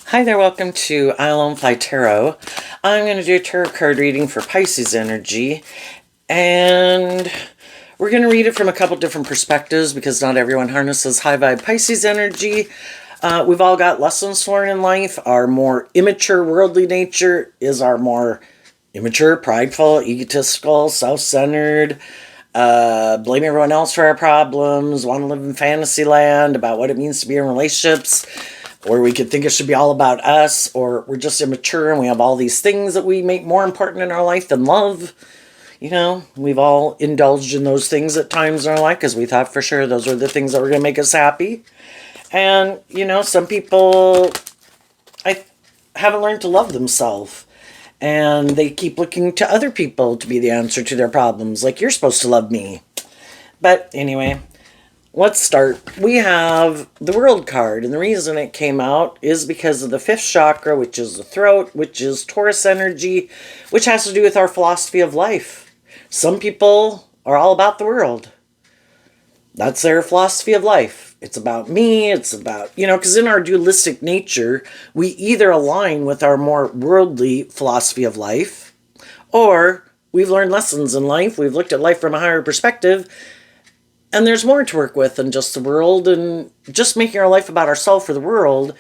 Hi there, welcome to I Alone Fly Tarot. I'm going to do a tarot card reading for Pisces energy, and we're going to read it from a couple different perspectives because not everyone harnesses high vibe Pisces energy. We've all got lessons to learn in life. Our more immature worldly nature is our more immature, prideful, egotistical, self-centered, blame everyone else for our problems, want to live in fantasy land about what it means to be in relationships, or we could think it should be all about us, or we're just immature and we have all these things that we make more important in our life than love. You know, we've all indulged in those things at times in our life because we thought for sure those were the things that were going to make us happy. And, you know, some people haven't learned to love themselves. And they keep looking to other people to be the answer to their problems. Like, you're supposed to love me. But anyway, let's start. We have the World card, and the reason it came out is because of the fifth chakra, which is the throat, which is Taurus energy, which has to do with our philosophy of life. Some people are all about the world. That's their philosophy of life. It's about me, it's about, because in our dualistic nature, we either align with our more worldly philosophy of life, or we've learned lessons in life, we've looked at life from a higher perspective, and there's more to work with than just the world and just making our life about ourselves or the world.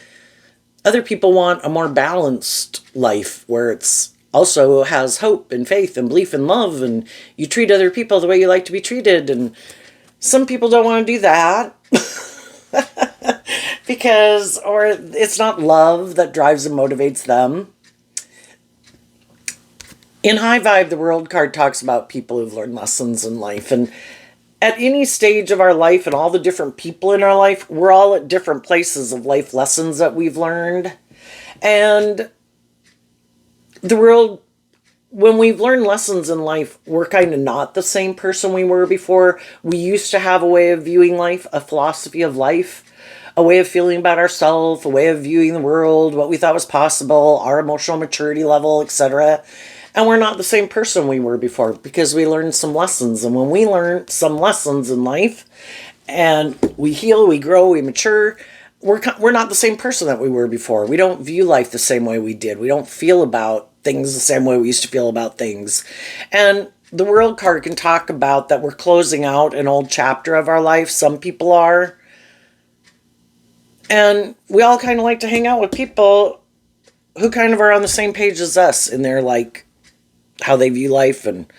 Other people want a more balanced life where it's also has hope and faith and belief and love, and you treat other people the way you like to be treated. And some people don't want to do that or it's not love that drives and motivates them. In High Vibe, the World card talks about people who've learned lessons in life, and at any stage of our life and all the different people in our life, we're all at different places of life lessons that we've learned. And the world, when we've learned lessons in life, we're kind of not the same person we were before. We used to have a way of viewing life, a philosophy of life, a way of feeling about ourselves, a way of viewing the world, what we thought was possible, our emotional maturity level, etc. And we're not the same person we were before because we learned some lessons. And when we learn some lessons in life and we heal, we grow, we mature, we're not the same person that we were before. We don't view life the same way we did. We don't feel about things the same way we used to feel about things. And the World card can talk about that we're closing out an old chapter of our life. Some people are. And we all kind of like to hang out with people who kind of are on the same page as us in their, like, how they view life and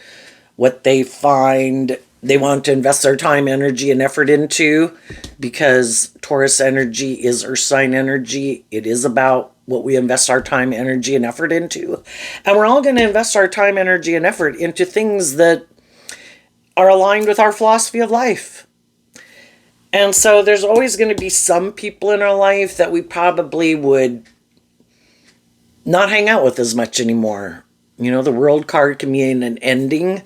what they find they want to invest their time, energy, and effort into, because Taurus energy is earth sign energy. It is about what we invest our time, energy, and effort into. And we're all going to invest our time, energy, and effort into things that are aligned with our philosophy of life. And so there's always going to be some people in our life that we probably would not hang out with as much anymore. You know, the World card can mean an ending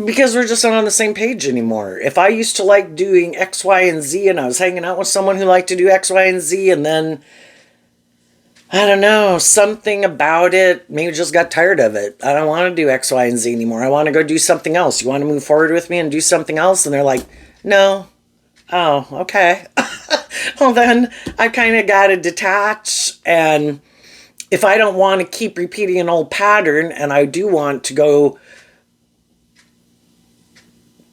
because we're just not on the same page anymore. If I used to like doing X, Y, and Z and I was hanging out with someone who liked to do X, Y, and Z, and then, I don't know, something about it, maybe just got tired of it. I don't want to do X, Y, and Z anymore. I want to go do something else. You want to move forward with me and do something else? And they're like, no. Oh, okay. Well, then I kind of got to detach. And if I don't want to keep repeating an old pattern and I do want to go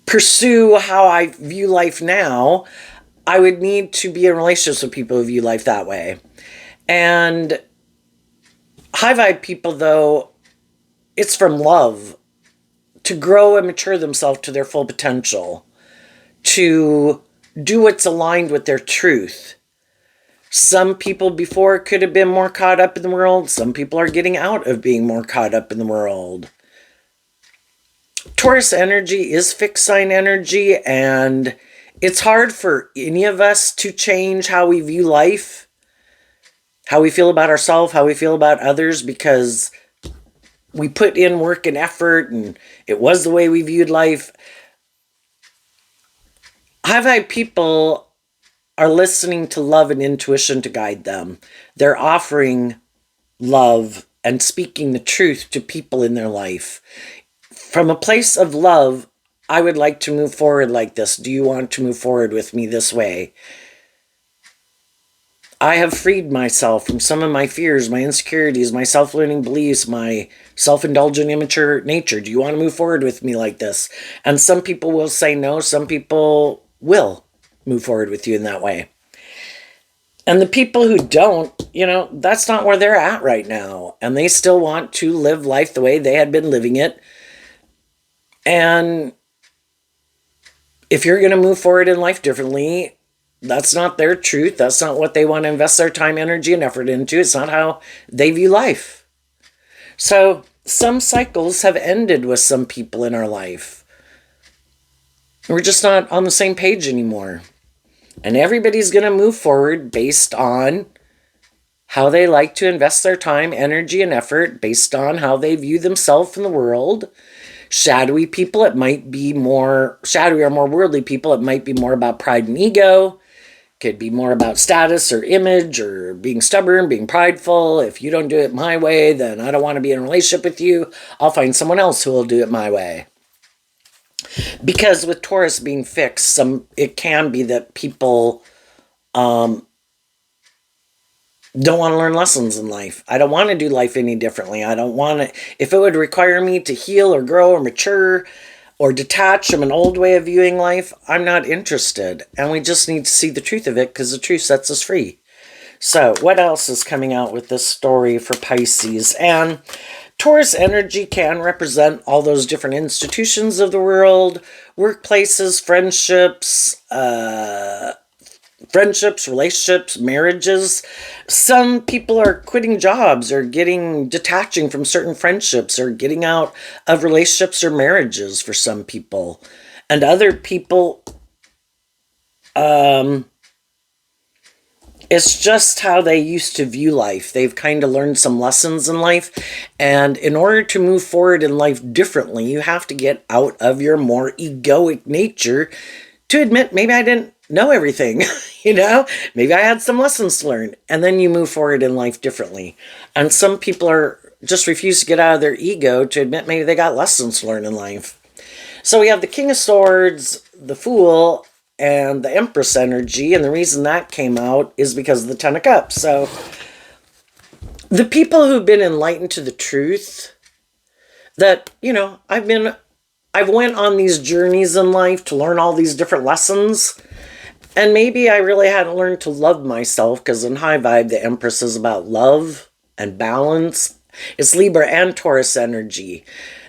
pursue how I view life now, I would need to be in relationships with people who view life that way. And high vibe people, though, it's from love to grow and mature themselves to their full potential, to do what's aligned with their truth. Some people before could have been more caught up in the world. Some people are getting out of being more caught up in the world. Taurus energy is fixed sign energy, and it's hard for any of us to change how we view life, how we feel about ourselves, how we feel about others, because we put in work and effort, and it was the way we viewed life. High vibe people are listening to love and intuition to guide them. They're offering love and speaking the truth to people in their life. From a place of love, I would like to move forward like this. Do you want to move forward with me this way? I have freed myself from some of my fears, my insecurities, my self-limiting beliefs, my self-indulgent, immature nature. Do you want to move forward with me like this? And some people will say no. Some people will move forward with you in that way. And the people who don't, that's not where they're at right now. And they still want to live life the way they had been living it. And if you're going to move forward in life differently, that's not their truth. That's not what they want to invest their time, energy, and effort into. It's not how they view life. So some cycles have ended with some people in our life. We're just not on the same page anymore. And everybody's going to move forward based on how they like to invest their time, energy, and effort, based on how they view themselves in the world. Shadowy people, it might be more shadowy, or more worldly people, it might be more about pride and ego. Could be more about status or image or being stubborn, being prideful. If you don't do it my way, then I don't want to be in a relationship with you. I'll find someone else who will do it my way. Because with Taurus being fixed, it can be that people don't want to learn lessons in life. I don't want to do life any differently. I don't want to, if it would require me to heal or grow or mature or detach from an old way of viewing life, I'm not interested. And we just need to see the truth of it, because the truth sets us free. So what else is coming out with this story for Pisces? And Taurus energy can represent all those different institutions of the world, workplaces, relationships, marriages. Some people are quitting jobs or detaching from certain friendships or getting out of relationships or marriages for some people. And other people, it's just how they used to view life. They've kind of learned some lessons in life. And in order to move forward in life differently, you have to get out of your more egoic nature to admit, maybe I didn't know everything, maybe I had some lessons to learn. And then you move forward in life differently. And some people just refuse to get out of their ego to admit maybe they got lessons to learn in life. So we have the King of Swords, the Fool, and the Empress energy. And the reason that came out is because of the Ten of Cups. So the people who've been enlightened to the truth that, I've went on these journeys in life to learn all these different lessons. And maybe I really hadn't learned to love myself, because in High Vibe, the Empress is about love and balance. It's Libra and Taurus energy.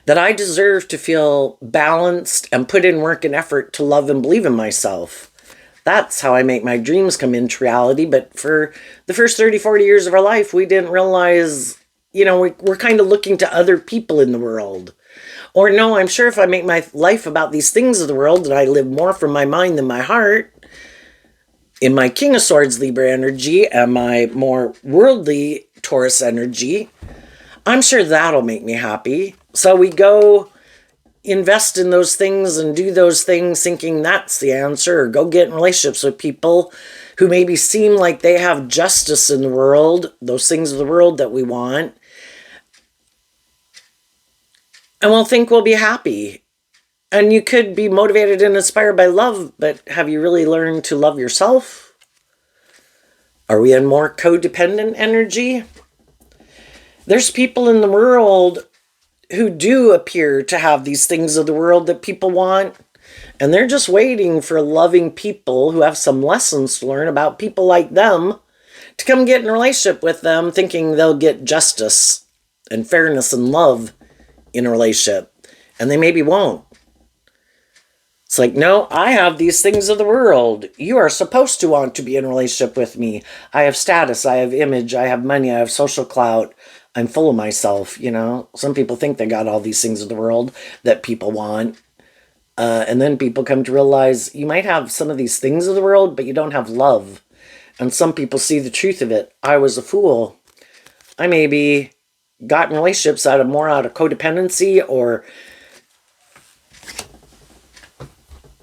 That I deserve to feel balanced and put in work and effort to love and believe in myself. That's how I make my dreams come into reality. But for the first 30, 40 years of our life, we didn't realize, we're kind of looking to other people in the world. Or no, I'm sure if I make my life about these things of the world and I live more from my mind than my heart, in my King of Swords Libra energy and my more worldly Taurus energy, I'm sure that'll make me happy. So we go invest in those things and do those things thinking that's the answer, or go get in relationships with people who maybe seem like they have justice in the world, those things of the world that we want. And we'll think we'll be happy. And you could be motivated and inspired by love, but have you really learned to love yourself? Are we in more codependent energy? There's people in the world who do appear to have these things of the world that people want, and they're just waiting for loving people who have some lessons to learn about people like them to come get in a relationship with them, thinking they'll get justice and fairness and love in a relationship, and they maybe won't. It's like, no, I have these things of the world. You are supposed to want to be in a relationship with me. I have status, I have image, I have money, I have social clout. I'm full of myself, Some people think they got all these things of the world that people want. And then people come to realize you might have some of these things of the world, but you don't have love. And some people see the truth of it. I was a fool. I maybe got in relationships out of codependency, or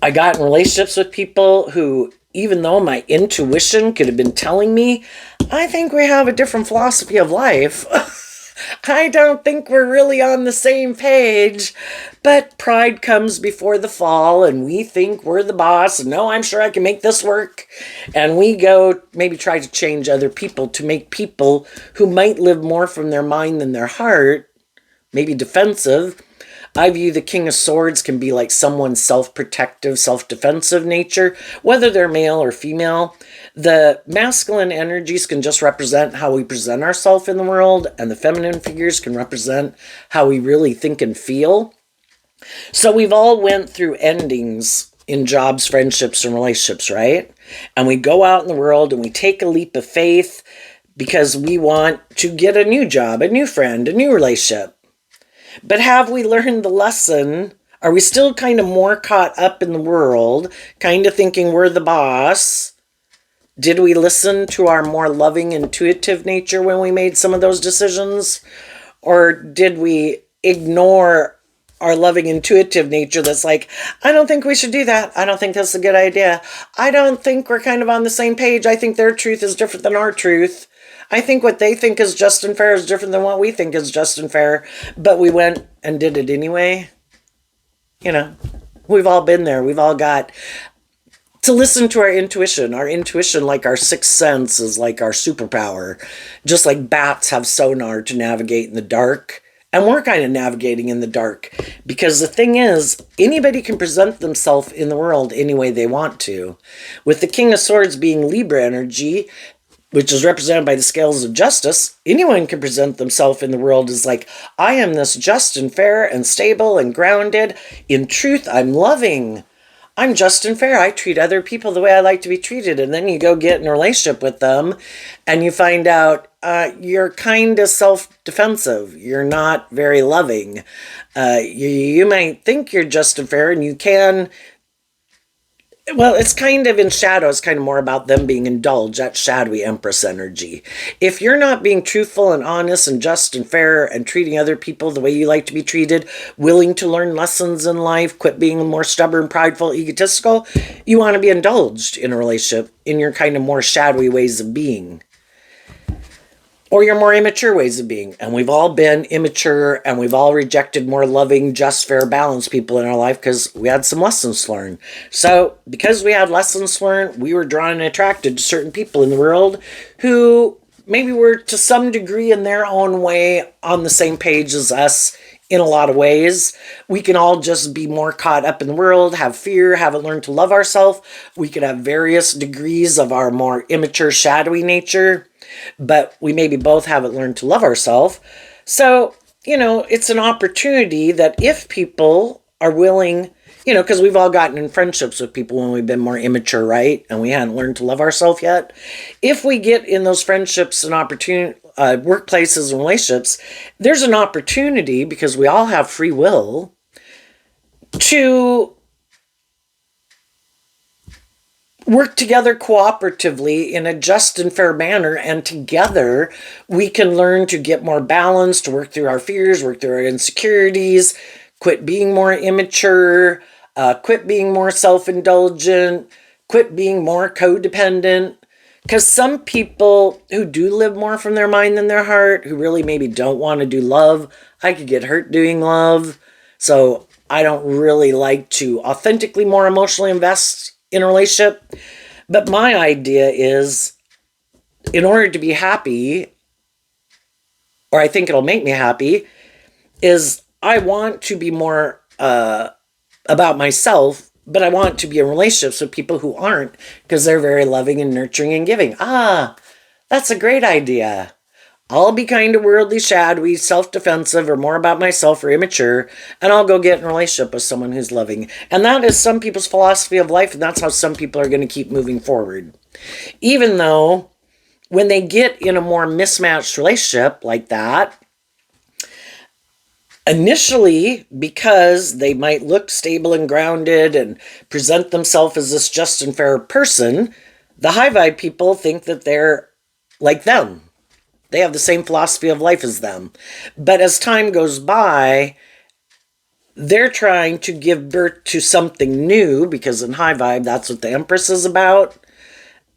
I got in relationships with people who, even though my intuition could have been telling me, I think we have a different philosophy of life. I don't think we're really on the same page, but pride comes before the fall, and we think we're the boss, and no, I'm sure I can make this work. And we go maybe try to change other people to make people who might live more from their mind than their heart, maybe defensive. I view the King of Swords can be like someone's self-protective, self-defensive nature, whether they're male or female. The masculine energies can just represent how we present ourselves in the world, and the feminine figures can represent how we really think and feel. So we've all went through endings in jobs, friendships, and relationships, right? And we go out in the world and we take a leap of faith because we want to get a new job, a new friend, a new relationship. But have we learned the lesson? Are we still kind of more caught up in the world, kind of thinking we're the boss? Did we listen to our more loving, intuitive nature when we made some of those decisions? Or did we ignore our loving, intuitive nature that's like, I don't think we should do that. I don't think that's a good idea. I don't think we're kind of on the same page. I think their truth is different than our truth. I think what they think is just and fair is different than what we think is just and fair, but we went and did it anyway. You know, we've all been there. We've all got to listen to our intuition. Our intuition, like our sixth sense, is like our superpower. Just like bats have sonar to navigate in the dark. And we're kind of navigating in the dark. Because the thing is, anybody can present themselves in the world any way they want to. With the King of Swords being Libra energy, which is represented by the scales of justice, anyone can present themselves in the world as like, I am this just and fair and stable and grounded. In truth, I'm loving. I'm just and fair. I treat other people the way I like to be treated. And then you go get in a relationship with them and you find out you're kind of self-defensive. You're not very loving. You might think you're just and fair, and you can. Well, it's kind of in shadow. It's kind of more about them being indulged. That shadowy Empress energy. If you're not being truthful and honest and just and fair and treating other people the way you like to be treated, willing to learn lessons in life, quit being more stubborn, prideful, egotistical, you want to be indulged in a relationship in your kind of more shadowy ways of being. Or your more immature ways of being. And we've all been immature, and we've all rejected more loving, just, fair, balanced people in our life because we had some lessons learned. So because we had lessons learned, we were drawn and attracted to certain people in the world who maybe were to some degree in their own way on the same page as us in a lot of ways. We can all just be more caught up in the world, have fear, haven't learned to love ourselves. We could have various degrees of our more immature, shadowy nature, but we maybe both haven't learned to love ourselves. So, it's an opportunity that if people are willing, because we've all gotten in friendships with people when we've been more immature, right? And we hadn't learned to love ourselves yet. If we get in those friendships and opportunity, workplaces and relationships, there's an opportunity, because we all have free will, to work together cooperatively in a just and fair manner, and together we can learn to get more balanced, to work through our fears, work through our insecurities, quit being more immature, quit being more self-indulgent, quit being more codependent. Because some people who do live more from their mind than their heart, who really maybe don't want to do love, I could get hurt doing love. So I don't really like to authentically more emotionally invest in a relationship. But my idea is, in order to be happy, or I think it'll make me happy, is I want to be more about myself, but I want to be in relationships with people who aren't, because they're very loving and nurturing and giving. That's a great idea. I'll be kind of worldly, shadowy, self-defensive, or more about myself, or immature, and I'll go get in a relationship with someone who's loving. And that is some people's philosophy of life, and that's how some people are going to keep moving forward. Even though when they get in a more mismatched relationship like that, initially, because they might look stable and grounded and present themselves as this just and fair person, the high vibe people think that they're like them. They have the same philosophy of life as them. But as time goes by, they're trying to give birth to something new, because in high vibe, that's what the Empress is about.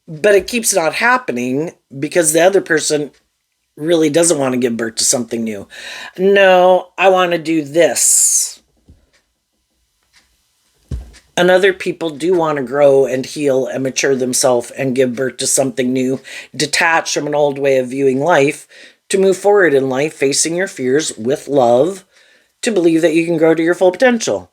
But it keeps not happening because the other person really doesn't want to give birth to something new. No, I want to do this. And other people do want to grow and heal and mature themselves and give birth to something new, detach from an old way of viewing life, to move forward in life, facing your fears with love, to believe that you can grow to your full potential.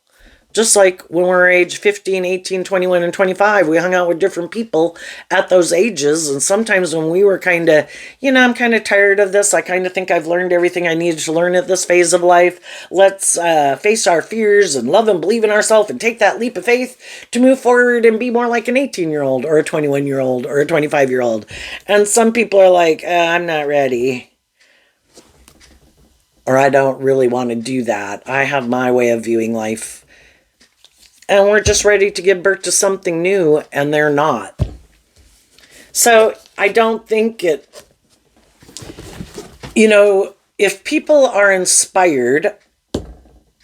Just like when we were age 15, 18, 21, and 25, we hung out with different people at those ages. And sometimes when we were kind of, I'm kind of tired of this. I kind of think I've learned everything I needed to learn at this phase of life. Let's face our fears and love and believe in ourselves and take that leap of faith to move forward and be more like an 18-year-old or a 21-year-old or a 25-year-old. And some people are like, I'm not ready. Or I don't really want to do that. I have my way of viewing life. And we're just ready to give birth to something new, and they're not. So I don't think it, if people are inspired,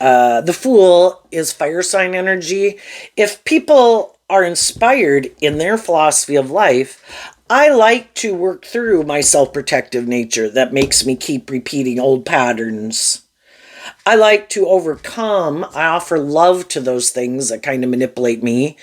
the Fool is fire sign energy. If people are inspired in their philosophy of life, I like to work through my self-protective nature that makes me keep repeating old patterns. I like to overcome. I offer love to those things that kind of manipulate me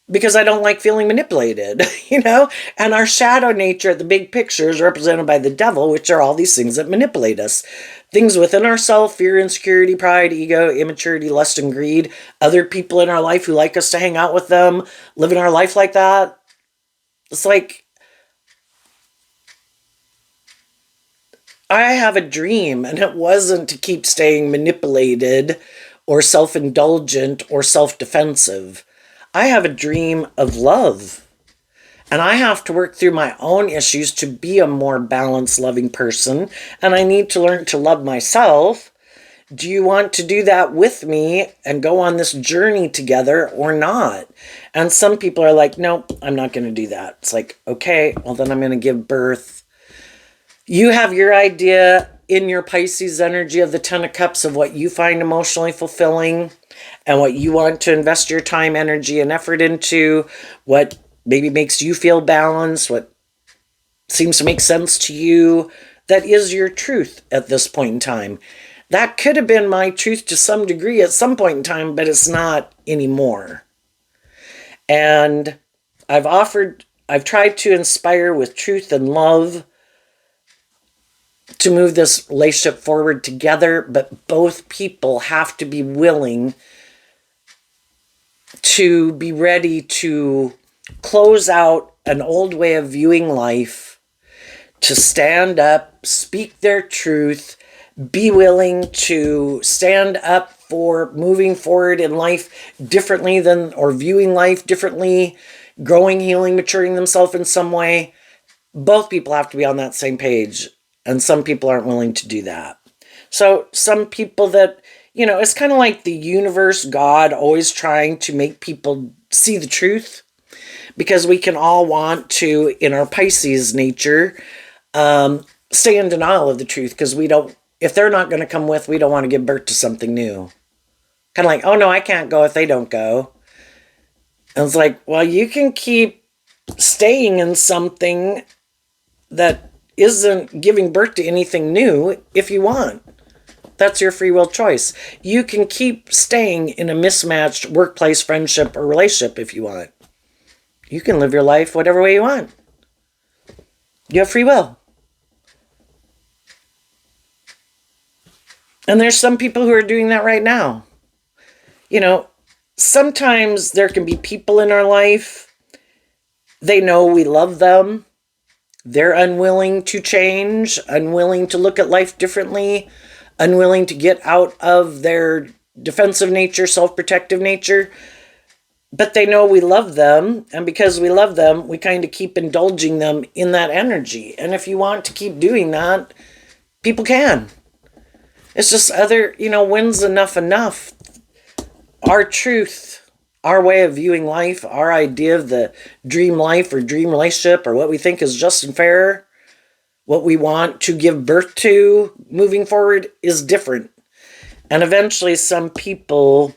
because I don't like feeling manipulated, And our shadow nature, the big picture, is represented by the devil, which are all these things that manipulate us. Things within ourselves: fear, insecurity, pride, ego, immaturity, lust, and greed. Other people in our life who like us to hang out with them, living our life like that. It's like, I have a dream, and it wasn't to keep staying manipulated or self-indulgent or self-defensive. I have a dream of love, and I have to work through my own issues to be a more balanced, loving person, and I need to learn to love myself. Do you want to do that with me and go on this journey together or not? And some people are like, nope, I'm not going to do that. It's like, okay, well then I'm going to give birth. You have your idea in your Pisces energy of the Ten of Cups of what you find emotionally fulfilling and what you want to invest your time, energy, and effort into, what maybe makes you feel balanced, what seems to make sense to you. That is your truth at this point in time. That could have been my truth to some degree at some point in time, but it's not anymore. And I've tried to inspire with truth and love to move this relationship forward together, but both people have to be willing to be ready to close out an old way of viewing life, to stand up, speak their truth, be willing to stand up for moving forward in life differently or viewing life differently, growing, healing, maturing themselves in some way. Both people have to be on that same page. And some people aren't willing to do that. So some people that, it's kind of like the universe, God, always trying to make people see the truth. Because we can all want to, in our Pisces nature, stay in denial of the truth. Because if they're not going to come with, we don't want to give birth to something new. Kind of like, oh no, I can't go if they don't go. And it's like, well, you can keep staying in something that isn't giving birth to anything new if you want. That's your free will choice. You can keep staying in a mismatched workplace, friendship, or relationship if you want. You can live your life whatever way you want. You have free will. And there's some people who are doing that right now. Sometimes there can be people in our life, they know we love them. They're unwilling to change, unwilling to look at life differently, unwilling to get out of their defensive nature, self-protective nature. But they know we love them, and because we love them, we kind of keep indulging them in that energy. And if you want to keep doing that, people can. It's just when's enough? Our truth, our way of viewing life, our idea of the dream life or dream relationship, or what we think is just and fair, what we want to give birth to moving forward, is different. And eventually some people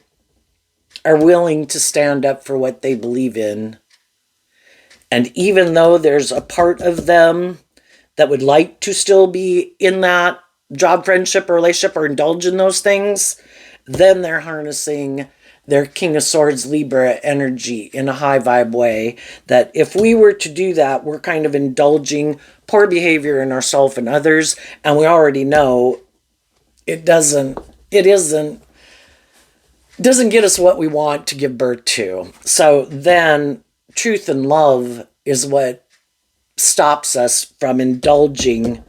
are willing to stand up for what they believe in. And even though there's a part of them that would like to still be in that job, friendship, or relationship, or indulge in those things, then they're harnessing their King of Swords Libra energy in a high vibe way. That if we were to do that, we're kind of indulging poor behavior in ourselves and others, and we already know it doesn't get us what we want to give birth to. So then truth and love is what stops us from indulging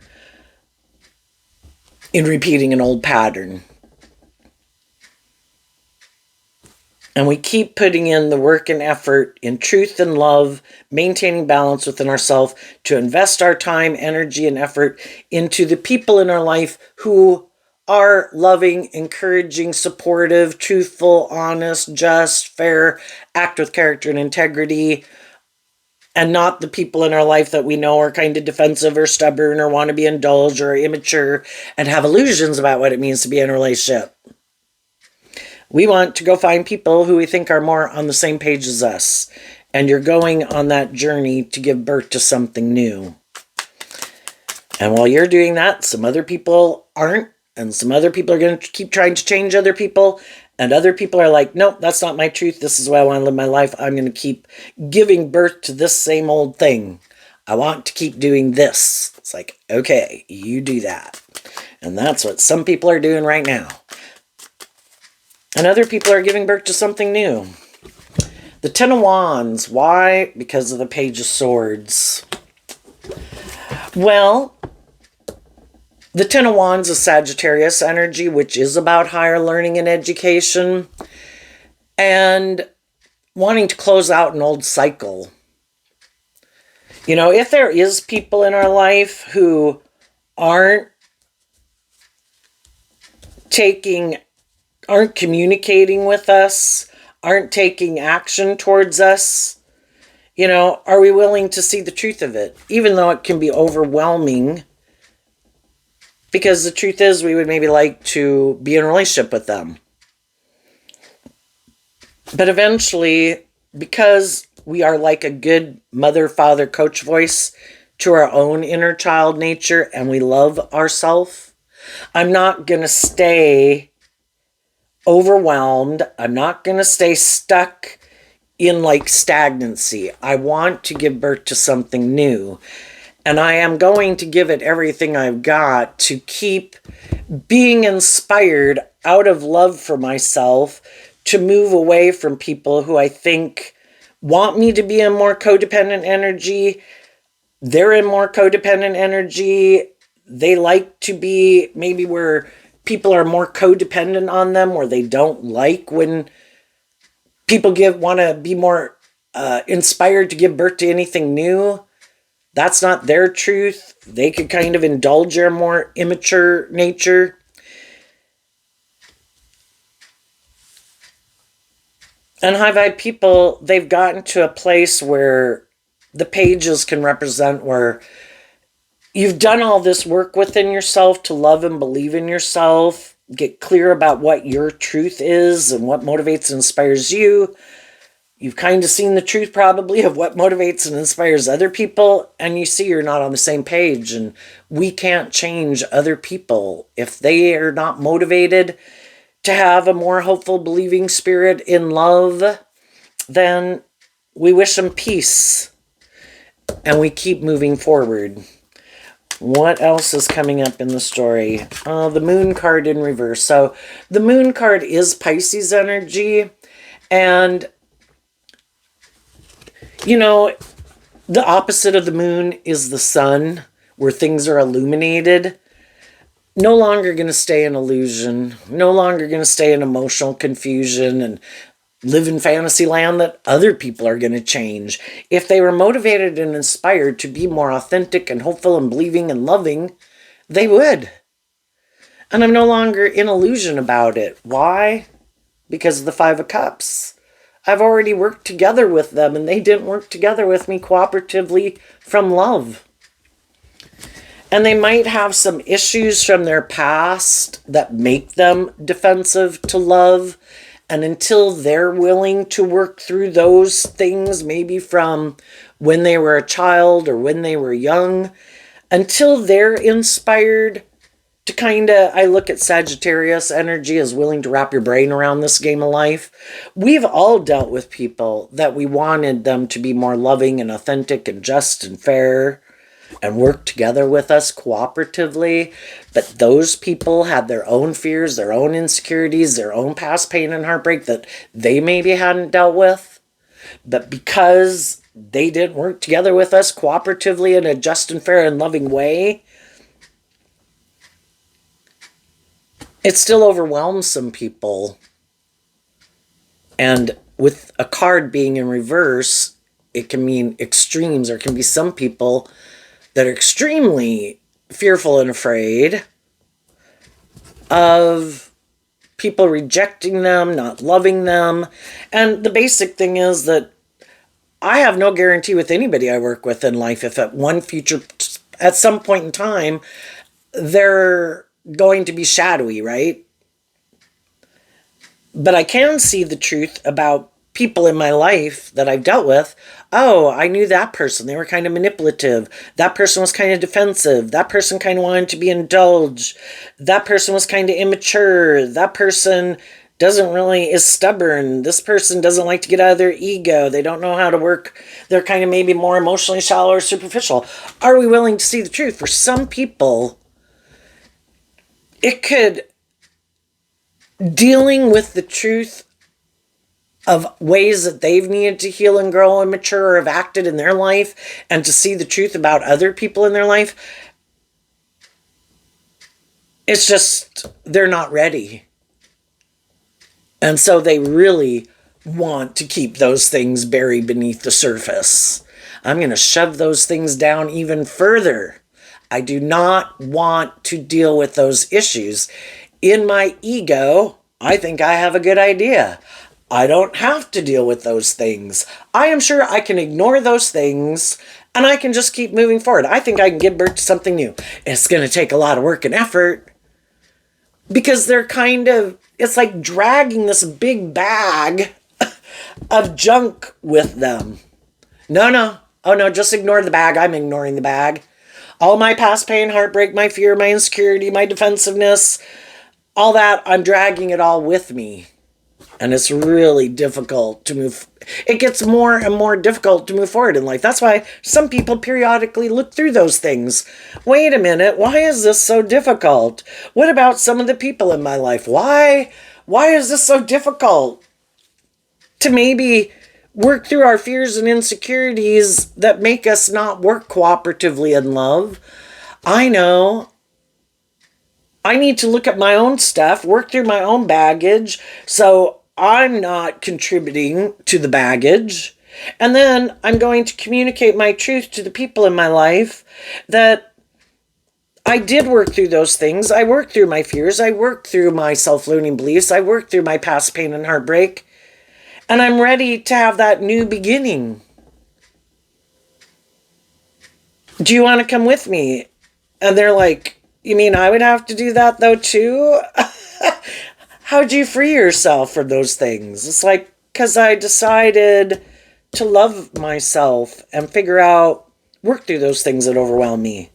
in repeating an old pattern. And we keep putting in the work and effort in truth and love, maintaining balance within ourselves, to invest our time, energy, and effort into the people in our life who are loving, encouraging, supportive, truthful, honest, just, fair, act with character and integrity, and not the people in our life that we know are kind of defensive or stubborn or want to be indulged or immature and have illusions about what it means to be in a relationship. We want to go find people who we think are more on the same page as us. And you're going on that journey to give birth to something new. And while you're doing that, some other people aren't. And some other people are going to keep trying to change other people. And other people are like, nope, that's not my truth. This is the way I want to live my life. I'm going to keep giving birth to this same old thing. I want to keep doing this. It's like, okay, you do that. And that's what some people are doing right now. And other people are giving birth to something new. The Ten of Wands. Why? Because of the Page of Swords. Well, the Ten of Wands is Sagittarius energy, which is about higher learning and education. And wanting to close out an old cycle. You know, if there is people in our life who aren't communicating with us, aren't taking action towards us, you know, are we willing to see the truth of it? Even though it can be overwhelming, because the truth is we would maybe like to be in a relationship with them. But eventually, because we are like a good mother, father, coach voice to our own inner child nature, and we love ourselves, I'm not going to stay overwhelmed. I'm not going to stay stuck in like stagnancy. I want to give birth to something new. And I am going to give it everything I've got to keep being inspired out of love for myself to move away from people who I think want me to be in more codependent energy. They're in more codependent energy. They like to be maybe where people are more codependent on them, where they don't like when people want to be more inspired to give birth to anything new. That's not their truth. They could kind of indulge their more immature nature. And high vibe people, they've gotten to a place where the pages can represent where you've done all this work within yourself to love and believe in yourself, get clear about what your truth is and what motivates and inspires you. You've kind of seen the truth probably of what motivates and inspires other people, and you see you're not on the same page, and we can't change other people. If they are not motivated to have a more hopeful, believing spirit in love, then we wish them peace, and we keep moving forward. What else is coming up in the story? The Moon card in reverse. So the Moon card is Pisces energy. And, you know, the opposite of the moon is the sun, where things are illuminated. No longer going to stay in illusion. No longer going to stay in emotional confusion and live in fantasy land that other people are going to change. If they were motivated and inspired to be more authentic and hopeful and believing and loving, they would. And I'm no longer in illusion about it. Why? Because of the Five of Cups. I've already worked together with them, and they didn't work together with me cooperatively from love. And they might have some issues from their past that make them defensive to love. And until they're willing to work through those things, maybe from when they were a child or when they were young, until they're inspired to kind of, I look at Sagittarius energy as willing to wrap your brain around this game of life. We've all dealt with people that we wanted them to be more loving and authentic and just and fair and work together with us cooperatively. But those people had their own fears, their own insecurities, their own past pain and heartbreak that they maybe hadn't dealt with. But because they didn't work together with us cooperatively in a just and fair and loving way, it still overwhelms some people. And with a card being in reverse, it can mean extremes. There can be some people that are extremely fearful and afraid of people rejecting them, not loving them. And the basic thing is that I have no guarantee with anybody I work with in life if at some point in time, they're going to be shadowy, right? But I can see the truth about people in my life that I've dealt with. Oh, I knew that person. They were kind of manipulative. That person was kind of defensive. That person kind of wanted to be indulged. That person was kind of immature. That person is stubborn. This person doesn't like to get out of their ego. They don't know how to work. They're kind of maybe more emotionally shallow or superficial. Are we willing to see the truth? For some people, it could, dealing with the truth of ways that they've needed to heal and grow and mature or have acted in their life, and to see the truth about other people in their life, it's just, they're not ready. And so they really want to keep those things buried beneath the surface. I'm going to shove those things down even further. I do not want to deal with those issues. In my ego, I think I have a good idea. I don't have to deal with those things. I am sure I can ignore those things and I can just keep moving forward. I think I can give birth to something new. It's going to take a lot of work and effort because they're it's like dragging this big bag of junk with them. No. Oh no, just ignore the bag. I'm ignoring the bag. All my past pain, heartbreak, my fear, my insecurity, my defensiveness, all that, I'm dragging it all with me. And it's really difficult to move. It gets more and more difficult to move forward in life. That's why some people periodically look through those things. Wait a minute, why is this so difficult? What about some of the people in my life? Why is this so difficult? To maybe work through our fears and insecurities that make us not work cooperatively in love. I know I need to look at my own stuff, work through my own baggage, so I'm not contributing to the baggage. And then I'm going to communicate my truth to the people in my life that I did work through those things. I worked through my fears. I worked through my self-limiting beliefs. I worked through my past pain and heartbreak. And I'm ready to have that new beginning. Do you want to come with me? And they're like, you mean I would have to do that though too? How'd you free yourself from those things? It's like, because I decided to love myself and work through those things that overwhelm me.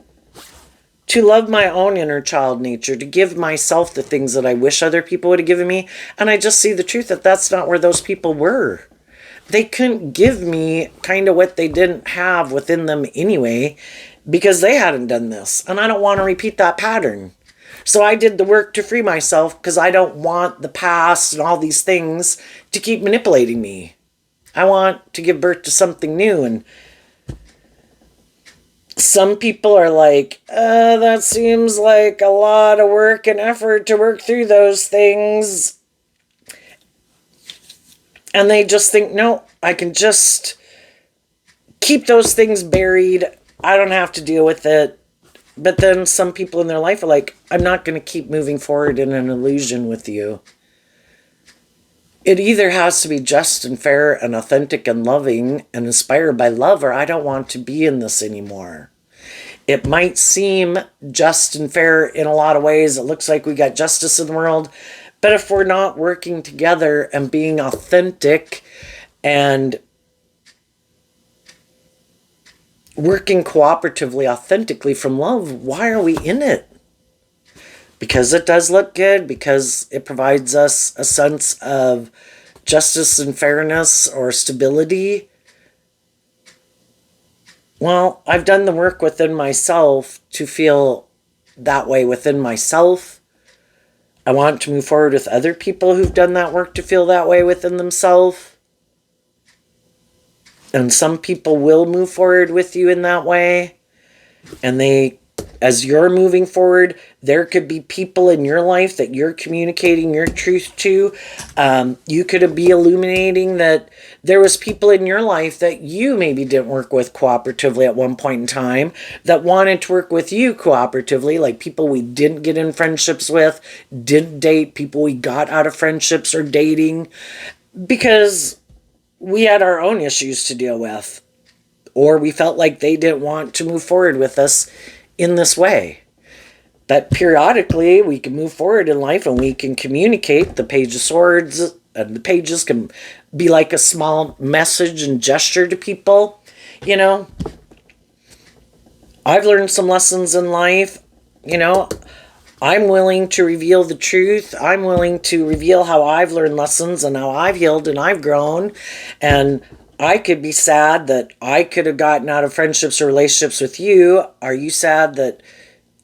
To love my own inner child nature, to give myself the things that I wish other people would have given me. And I just see the truth that that's not where those people were. They couldn't give me kind of what they didn't have within them anyway, because they hadn't done this. And I don't want to repeat that pattern. So I did the work to free myself because I don't want the past and all these things to keep manipulating me. I want to give birth to something new. And some people are like, that seems like a lot of work and effort to work through those things. And they just think, no, I can just keep those things buried. I don't have to deal with it. But then some people in their life are like, I'm not going to keep moving forward in an illusion with you. It either has to be just and fair and authentic and loving and inspired by love, or I don't want to be in this anymore. It might seem just and fair in a lot of ways. It looks like we got justice in the world. But if we're not working together and being authentic and working cooperatively, authentically from love, why are we in it? Because it does look good, because it provides us a sense of justice and fairness or stability. Well, I've done the work within myself to feel that way within myself. I want to move forward with other people who've done that work to feel that way within themselves. And some people will move forward with you in that way. And as you're moving forward, there could be people in your life that you're communicating your truth to. You could be illuminating that there was people in your life that you maybe didn't work with cooperatively at one point in time that wanted to work with you cooperatively, like people we didn't get in friendships with, didn't date, people we got out of friendships or dating because we had our own issues to deal with, or we felt like they didn't want to move forward with us in this way. But periodically we can move forward in life and we can communicate. The Page of Swords and the pages can be like a small message and gesture to people. You know, I've learned some lessons in life. You know, I'm willing to reveal the truth. I'm willing to reveal how I've learned lessons and how I've healed and I've grown. And I could be sad that I could have gotten out of friendships or relationships with you. Are you sad that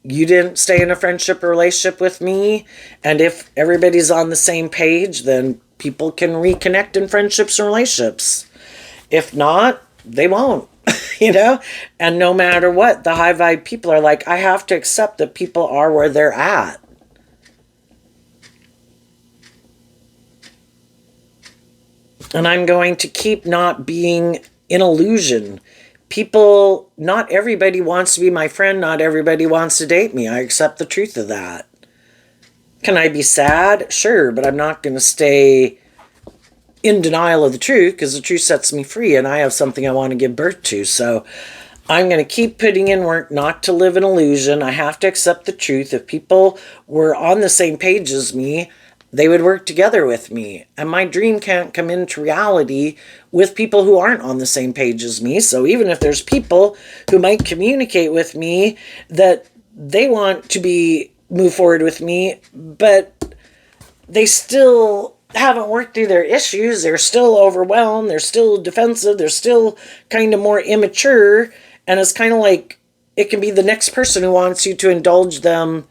you didn't stay in a friendship or relationship with me? And if everybody's on the same page, then people can reconnect in friendships and relationships. If not, they won't. You know? And no matter what, the high vibe people are like, I have to accept that people are where they're at. And I'm going to keep not being an illusion. People, not everybody wants to be my friend. Not everybody wants to date me. I accept the truth of that. Can I be sad? Sure, but I'm not going to stay in denial of the truth, because the truth sets me free and I have something I want to give birth to. So I'm going to keep putting in work not to live an illusion. I have to accept the truth. If people were on the same page as me, they would work together with me. And my dream can't come into reality with people who aren't on the same page as me. So even if there's people who might communicate with me that they want to move forward with me, but they still haven't worked through their issues, they're still overwhelmed, they're still defensive, they're still kind of more immature, and it's kind of like it can be the next person who wants you to indulge them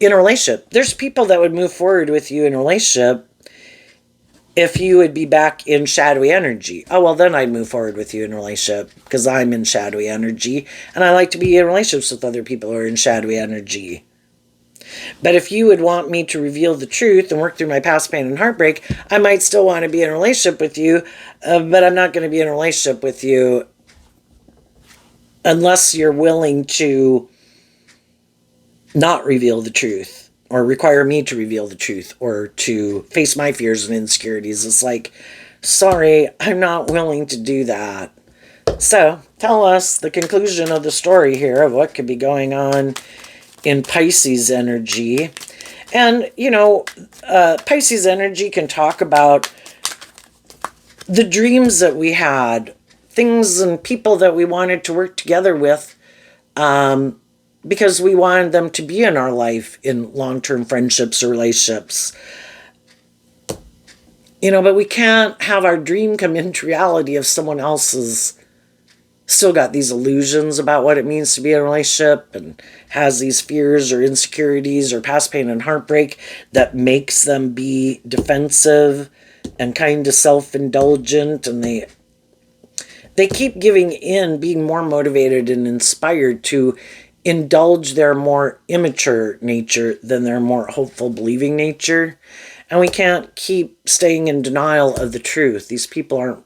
in a relationship. There's people that would move forward with you in a relationship if you would be back in shadowy energy. Oh, well, then I'd move forward with you in a relationship because I'm in shadowy energy and I like to be in relationships with other people who are in shadowy energy. But if you would want me to reveal the truth and work through my past pain and heartbreak, I might still want to be in a relationship with you, but I'm not going to be in a relationship with you unless you're willing to not reveal the truth or require me to reveal the truth or to face my fears and insecurities. It's like, sorry, I'm not willing to do that. So tell us the conclusion of the story here of what could be going on in Pisces energy. And, you know, Pisces energy can talk about the dreams that we had, things and people that we wanted to work together with, because we wanted them to be in our life in long-term friendships or relationships. You know, but we can't have our dream come into reality if someone else's still got these illusions about what it means to be in a relationship and has these fears or insecurities or past pain and heartbreak that makes them be defensive and kind of self-indulgent, and they keep giving in, being more motivated and inspired to indulge their more immature nature than their more hopeful, believing nature. And we can't keep staying in denial of the truth. These people aren't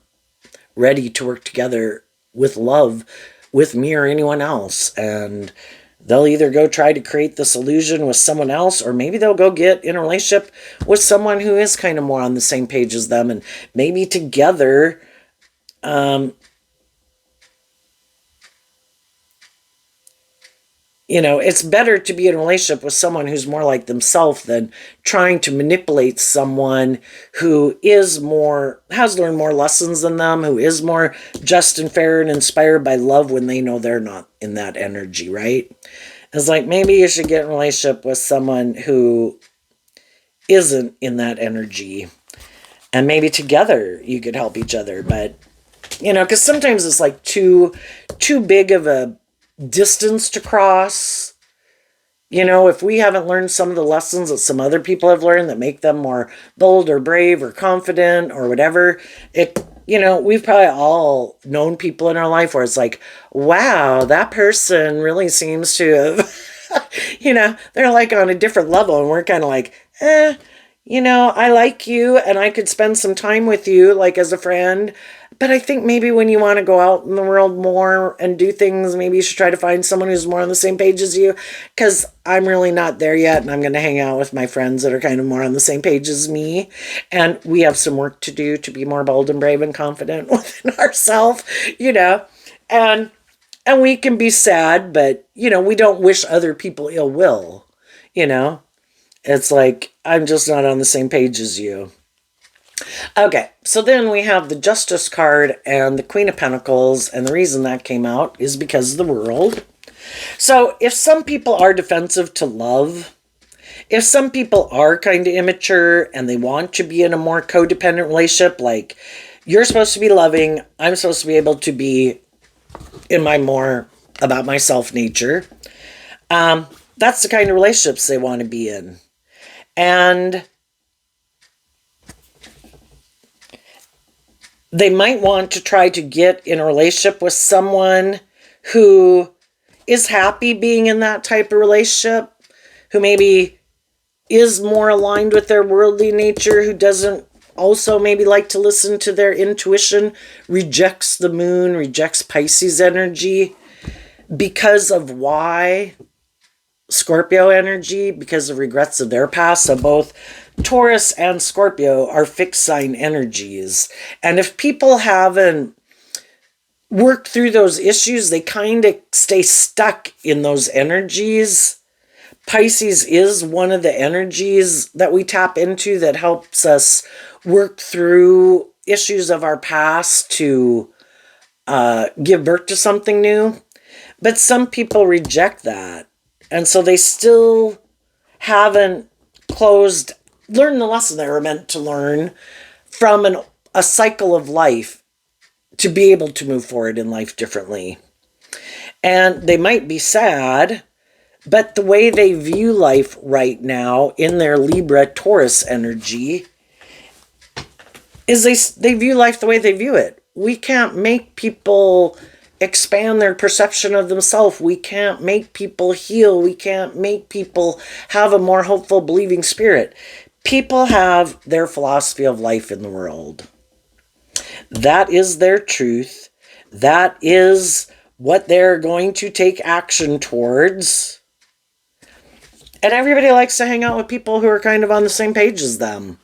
ready to work together with love with me or anyone else, and they'll either go try to create this illusion with someone else, or maybe they'll go get in a relationship with someone who is kind of more on the same page as them, and maybe together, It's better to be in a relationship with someone who's more like themselves than trying to manipulate someone who has learned more lessons than them, who is more just and fair and inspired by love when they know they're not in that energy, right? It's like maybe you should get in a relationship with someone who isn't in that energy. And maybe together you could help each other. But, because sometimes it's like too big of a distance to cross. If we haven't learned some of the lessons that some other people have learned that make them more bold or brave or confident or whatever, we've probably all known people in our life where it's like, wow, that person really seems to have, they're like on a different level and we're kind of like, I like you and I could spend some time with you like as a friend. But I think maybe when you want to go out in the world more and do things, maybe you should try to find someone who's more on the same page as you. Because I'm really not there yet. And I'm going to hang out with my friends that are kind of more on the same page as me. And we have some work to do to be more bold and brave and confident within ourselves, And we can be sad, but, we don't wish other people ill will, It's like, I'm just not on the same page as you. Okay, so then we have the Justice card and the Queen of Pentacles, and the reason that came out is because of the world. So if some people are defensive to love, if some people are kind of immature and they want to be in a more codependent relationship, like you're supposed to be loving, I'm supposed to be able to be in my more about myself nature, that's the kind of relationships they want to be in. And they might want to try to get in a relationship with someone who is happy being in that type of relationship, who maybe is more aligned with their worldly nature, who doesn't also maybe like to listen to their intuition, rejects the moon, rejects Pisces energy because of why Scorpio energy, because of regrets of their past. So both Taurus and Scorpio are fixed sign energies. And if people haven't worked through those issues, they kind of stay stuck in those energies. Pisces is one of the energies that we tap into that helps us work through issues of our past to give birth to something new. But some people reject that. And so they still haven't learned the lesson they were meant to learn from a cycle of life to be able to move forward in life differently. And they might be sad, but the way they view life right now in their Libra Taurus energy is they view life the way they view it. We can't make people expand their perception of themselves. We can't make people heal. We can't make people have a more hopeful, believing spirit. People have their philosophy of life in the world. That is their truth. That is what they're going to take action towards. And everybody likes to hang out with people who are kind of on the same page as them.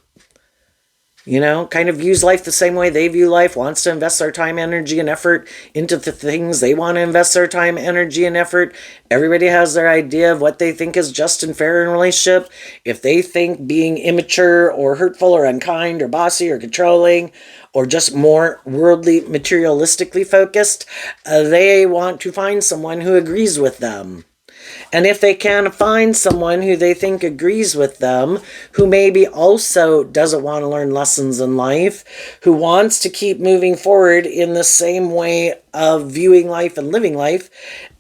Kind of views life the same way they view life, wants to invest their time, energy, and effort into the things they want to invest their time, energy, and effort. Everybody has their idea of what they think is just and fair in a relationship. If they think being immature or hurtful or unkind or bossy or controlling or just more worldly, materialistically focused, they want to find someone who agrees with them. And if they can find someone who they think agrees with them, who maybe also doesn't want to learn lessons in life, who wants to keep moving forward in the same way of viewing life and living life,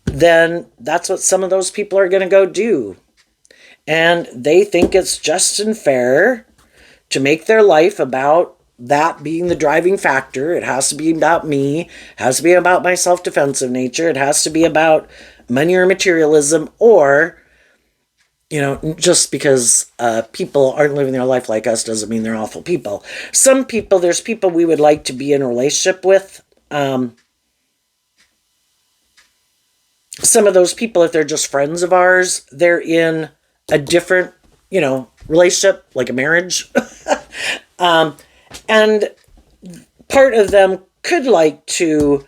then that's what some of those people are going to go do. And they think it's just and fair to make their life about that being the driving factor. It has to be about me. It has to be about my self-defensive nature. It has to be about money or materialism, or, just because people aren't living their life like us doesn't mean they're awful people. There's people we would like to be in a relationship with. Some of those people, if they're just friends of ours, they're in a different, relationship, like a marriage. And part of them could like to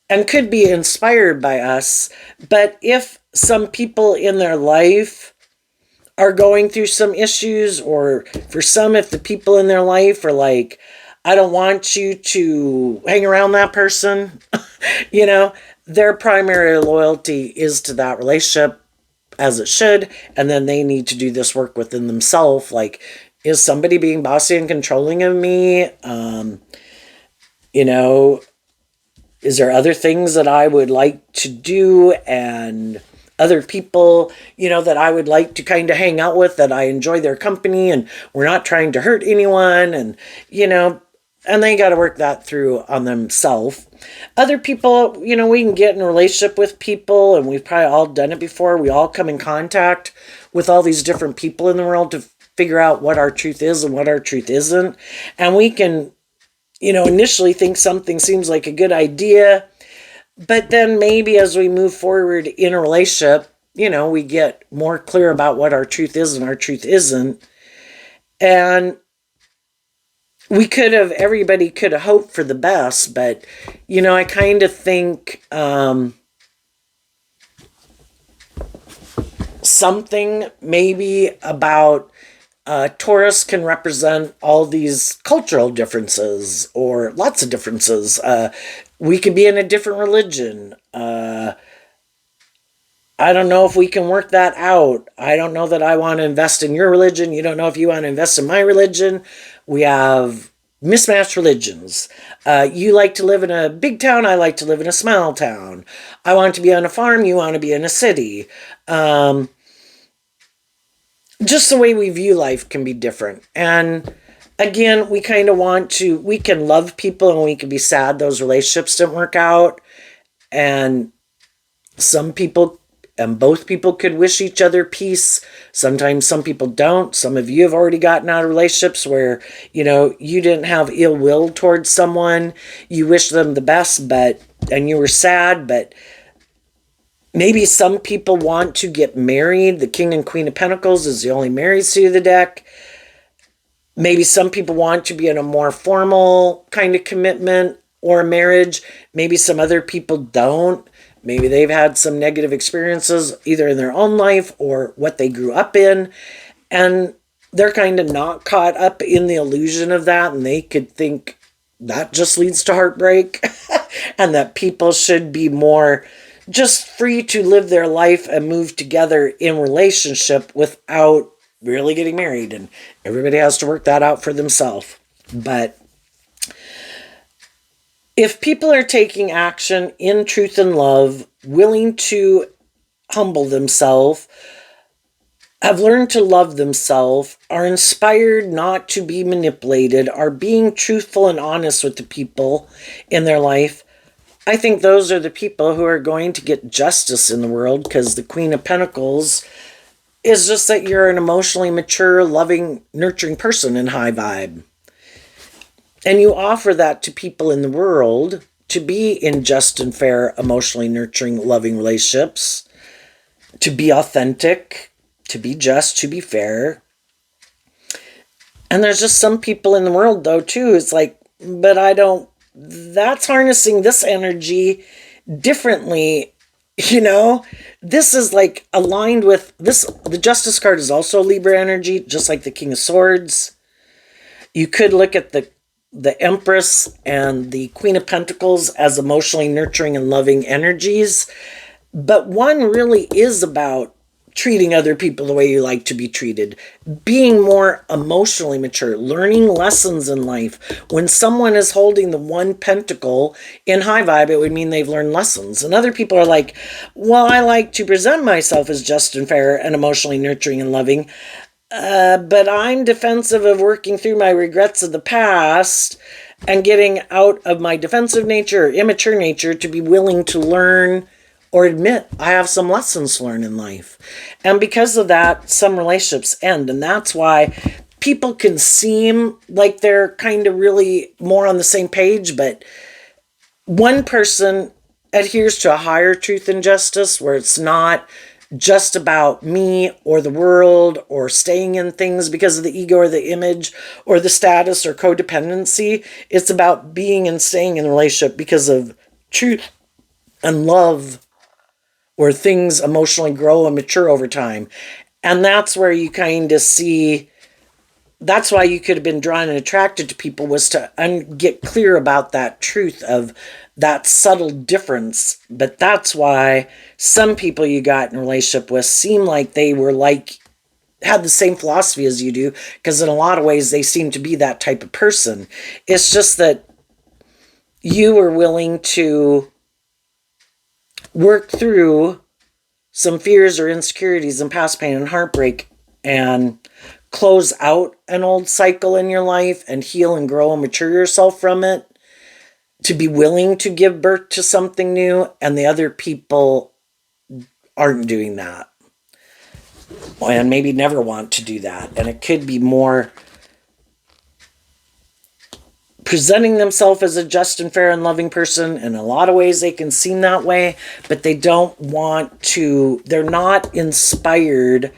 and could be inspired by us. But if some people in their life are going through some issues, or for some, if the people in their life are like, I don't want you to hang around that person, you know, their primary loyalty is to that relationship, as it should, and then they need to do this work within themselves. Like, is somebody being bossy and controlling of me? You know, is there other things that I would like to do, and other people, you know, that I would like to kind of hang out with, that I enjoy their company and we're not trying to hurt anyone, and, you know, and they got to work that through on themselves. Other people, you know, we can get in a relationship with people, and we've probably all done it before. We all come in contact with all these different people in the world to figure out what our truth is and what our truth isn't. And we can, you know, initially think something seems like a good idea, but then maybe as we move forward in a relationship, you know, we get more clear about what our truth is and our truth isn't. And everybody could have hoped for the best, but, you know, I kind of think something maybe about Taurus can represent all these cultural differences, or lots of differences. We could be in a different religion. I don't know if we can work that out. I don't know that I want to invest in your religion. You don't know if you want to invest in my religion. We have mismatched religions. You like to live in a big town. I like to live in a small town. I want to be on a farm. You want to be in a city. Just the way we view life can be different. And again, we kind of we can love people and we can be sad those relationships didn't work out. And some people and both people could wish each other peace. Sometimes some people don't. Some of you have already gotten out of relationships where, you know, you didn't have ill will towards someone. You wish them the best, and you were sad, but maybe some people want to get married. The King and Queen of Pentacles is the only married suit of the deck. Maybe some people want to be in a more formal kind of commitment or a marriage. Maybe some other people don't. Maybe they've had some negative experiences either in their own life or what they grew up in, and they're kind of not caught up in the illusion of that, and they could think that just leads to heartbreak and that people should be more just free to live their life and move together in relationship without really getting married, and everybody has to work that out for themselves. But if people are taking action in truth and love, willing to humble themselves, have learned to love themselves, are inspired not to be manipulated, are being truthful and honest with the people in their life, I think those are the people who are going to get justice in the world, because the Queen of Pentacles is just that you're an emotionally mature, loving, nurturing person in high vibe. And you offer that to people in the world to be in just and fair, emotionally nurturing, loving relationships, to be authentic, to be just, to be fair. And there's just some people in the world, though, too, it's like, but I don't, that's harnessing this energy differently, you know? This is like aligned with this. The Justice card is also Libra energy, just like the King of Swords. You could look at the Empress and the Queen of Pentacles as emotionally nurturing and loving energies. But one really is about treating other people the way you like to be treated, being more emotionally mature, learning lessons in life. When someone is holding the one pentacle in high vibe, it would mean they've learned lessons. And other people are like, well, I like to present myself as just and fair and emotionally nurturing and loving, but I'm defensive of working through my regrets of the past and getting out of my defensive nature or immature nature to be willing to learn or admit I have some lessons to learn in life. And because of that, some relationships end. And that's why people can seem like they're kind of really more on the same page, but one person adheres to a higher truth and justice where it's not just about me or the world or staying in things because of the ego or the image or the status or codependency. It's about being and staying in a relationship because of truth and love or things emotionally grow and mature over time. And that's where you kind of see, that's why you could have been drawn and attracted to people, was to get clear about that truth of that subtle difference. But that's why some people you got in a relationship with seem like they were like, had the same philosophy as you do, because in a lot of ways they seem to be that type of person. It's just that you were willing to work through some fears or insecurities and past pain and heartbreak and close out an old cycle in your life and heal and grow and mature yourself from it, to be willing to give birth to something new. And the other people aren't doing that, and maybe never want to do that. And it could be more presenting themselves as a just and fair and loving person. In a lot of ways they can seem that way, but they don't want to, they're not inspired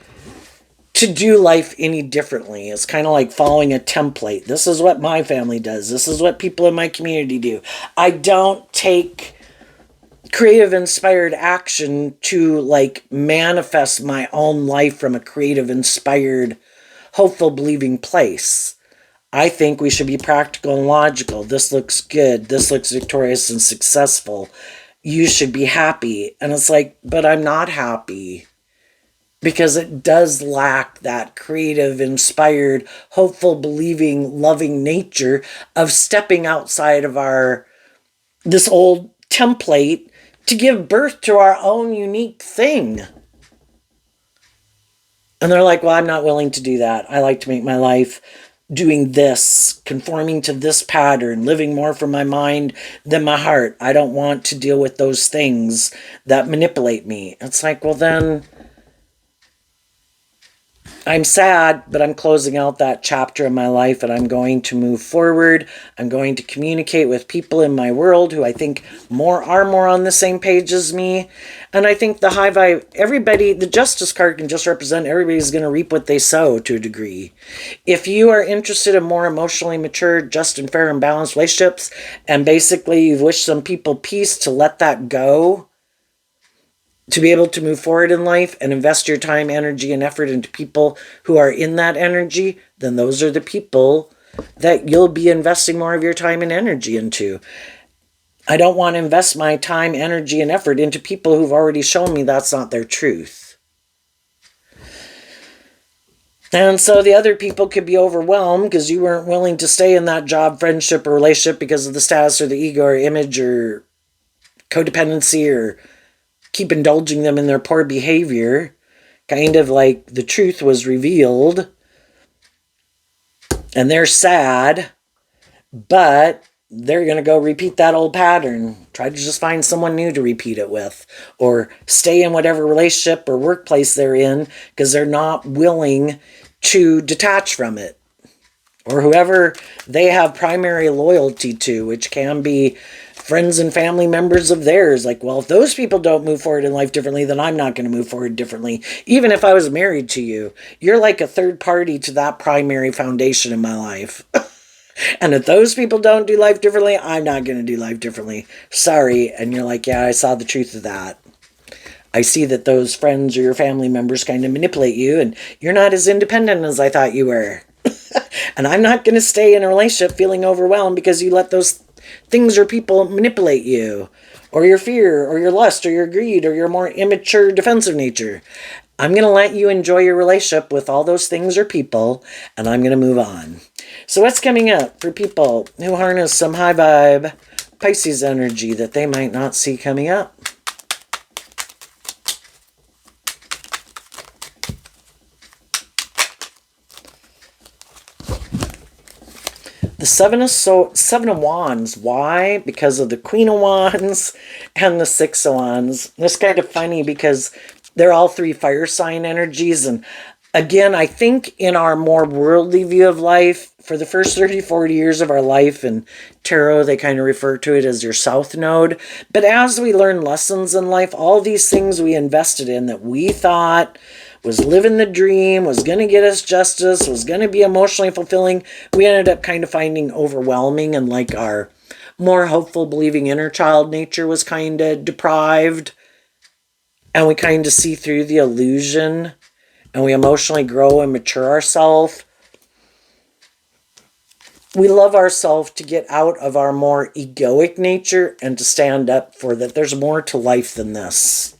to do life any differently. It's kind of like following a template. This is what my family does. This is what people in my community do. I don't take creative inspired action to like manifest my own life from a creative inspired, hopeful, believing place. I think we should be practical and logical. This looks good. This looks victorious and successful. You should be happy. And it's like, but I'm not happy, because it does lack that creative, inspired, hopeful, believing, loving nature of stepping outside of this old template to give birth to our own unique thing. And they're like, well, I'm not willing to do that. I like to make my life doing this, conforming to this pattern, living more from my mind than my heart. I don't want to deal with those things that manipulate me. It's like, well, then I'm sad, but I'm closing out that chapter in my life, and I'm going to move forward. I'm going to communicate with people in my world who I think are more on the same page as me. And I think the high vibe, everybody, the Justice card can just represent everybody's going to reap what they sow to a degree. If you are interested in more emotionally mature, just and fair and balanced relationships, and basically you've wished some people peace, to let that go, to be able to move forward in life and invest your time, energy, and effort into people who are in that energy, then those are the people that you'll be investing more of your time and energy into. I don't want to invest my time, energy, and effort into people who've already shown me that's not their truth. And so the other people could be overwhelmed because you weren't willing to stay in that job, friendship, or relationship because of the status or the ego or image or codependency, or keep indulging them in their poor behavior. Kind of like the truth was revealed and they're sad, but they're going to go repeat that old pattern. Try to just find someone new to repeat it with, or stay in whatever relationship or workplace they're in because they're not willing to detach from it, or whoever they have primary loyalty to, which can be friends and family members of theirs. Like, well, if those people don't move forward in life differently, then I'm not going to move forward differently. Even if I was married to you, you're like a third party to that primary foundation in my life. And if those people don't do life differently, I'm not going to do life differently. Sorry. And you're like, yeah, I saw the truth of that. I see that those friends or your family members kind of manipulate you, and you're not as independent as I thought you were. And I'm not going to stay in a relationship feeling overwhelmed because you let those things or people manipulate you, or your fear, or your lust, or your greed, or your more immature defensive nature. I'm going to let you enjoy your relationship with all those things or people, and I'm going to move on. So what's coming up for people who harness some high vibe Pisces energy that they might not see coming up? The Seven of Wands. Why? Because of the Queen of Wands and the Six of Wands. It's kind of funny because they're all three fire sign energies. And again, I think in our more worldly view of life, for the first 30, 40 years of our life in tarot, they kind of refer to it as your South Node. But as we learn lessons in life, all these things we invested in that we thought was living the dream, was going to get us justice, was going to be emotionally fulfilling, we ended up kind of finding overwhelming, and like our more hopeful, believing inner child nature was kind of deprived. and we kind of see through the illusion, and we emotionally grow and mature ourselves. We love ourselves to get out of our more egoic nature and to stand up for that there's more to life than this.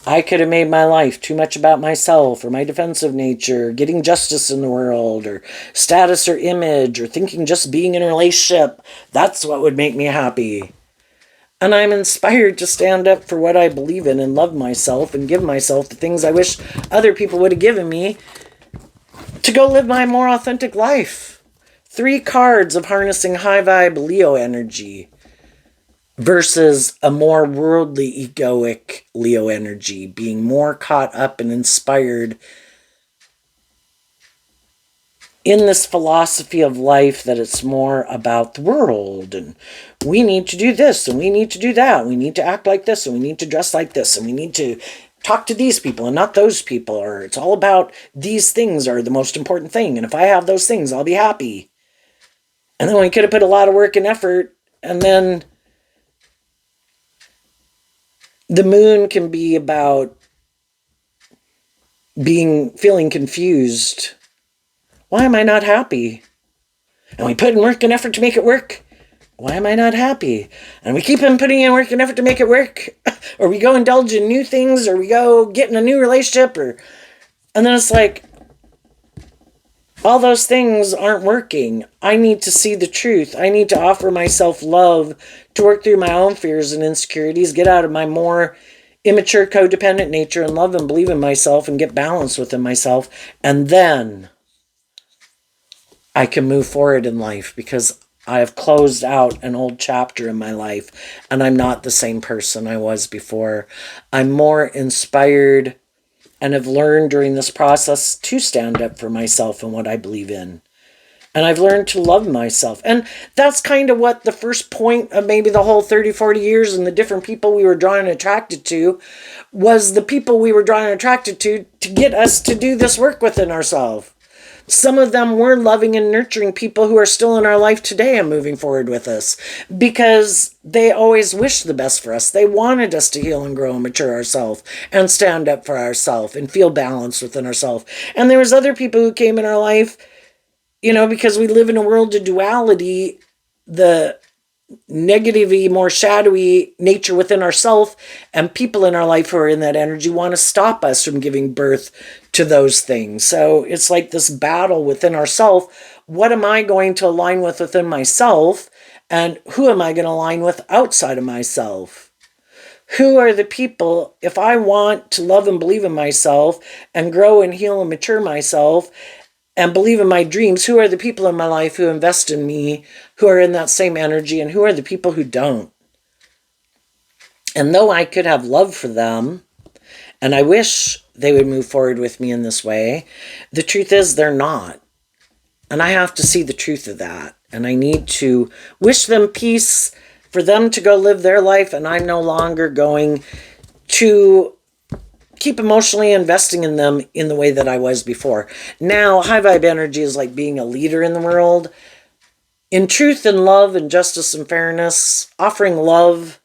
I could have made my life too much about myself or my defensive nature, getting justice in the world, or status or image, or thinking just being in a relationship, that's what would make me happy. And I'm inspired to stand up for what I believe in and love myself and give myself the things I wish other people would have given me to go live my more authentic life. 3 cards of harnessing high vibe Leo energy versus a more worldly egoic Leo energy, being more caught up and inspired in this philosophy of life that it's more about the world, and we need to do this and we need to do that, we need to act like this and we need to dress like this and we need to talk to these people and not those people, or it's all about these things are the most important thing, and if I have those things I'll be happy. And then we could have put a lot of work and effort, and then the moon can be about feeling confused. Why am I not happy? And we put in work and effort to make it work. Why am I not happy? And we keep on putting in work and effort to make it work. Or we go indulge in new things, or we go get in a new relationship, and then it's like, all those things aren't working. I need to see the truth. I need to offer myself love to work through my own fears and insecurities, get out of my more immature codependent nature and love and believe in myself and get balance within myself. And then I can move forward in life because I have closed out an old chapter in my life and I'm not the same person I was before. I'm more inspired and have learned during this process to stand up for myself and what I believe in. And I've learned to love myself. And that's kind of what the first point of maybe the whole 30, 40 years and the different people we were drawn and attracted to was the people we were drawn and attracted to get us to do this work within ourselves. Some of them were loving and nurturing people who are still in our life today and moving forward with us because they always wished the best for us. They wanted us to heal and grow and mature ourselves and stand up for ourselves and feel balanced within ourselves. And there was other people who came in our life, because we live in a world of duality, the negative, more shadowy nature within ourselves and people in our life who are in that energy want to stop us from giving birth to those things. So it's like this battle within ourselves. What am I going to align with within myself, and who am I going to align with outside of myself? Who are the people, if I want to love and believe in myself and grow and heal and mature myself and believe in my dreams, who are the people in my life who invest in me, who are in that same energy, and who are the people who don't? And though I could have love for them, and I wish they would move forward with me in this way, the truth is they're not. And I have to see the truth of that. And I need to wish them peace, for them to go live their life, and I'm no longer going to keep emotionally investing in them in the way that I was before. Now, high vibe energy is like being a leader in the world. In truth and love and justice and fairness, offering love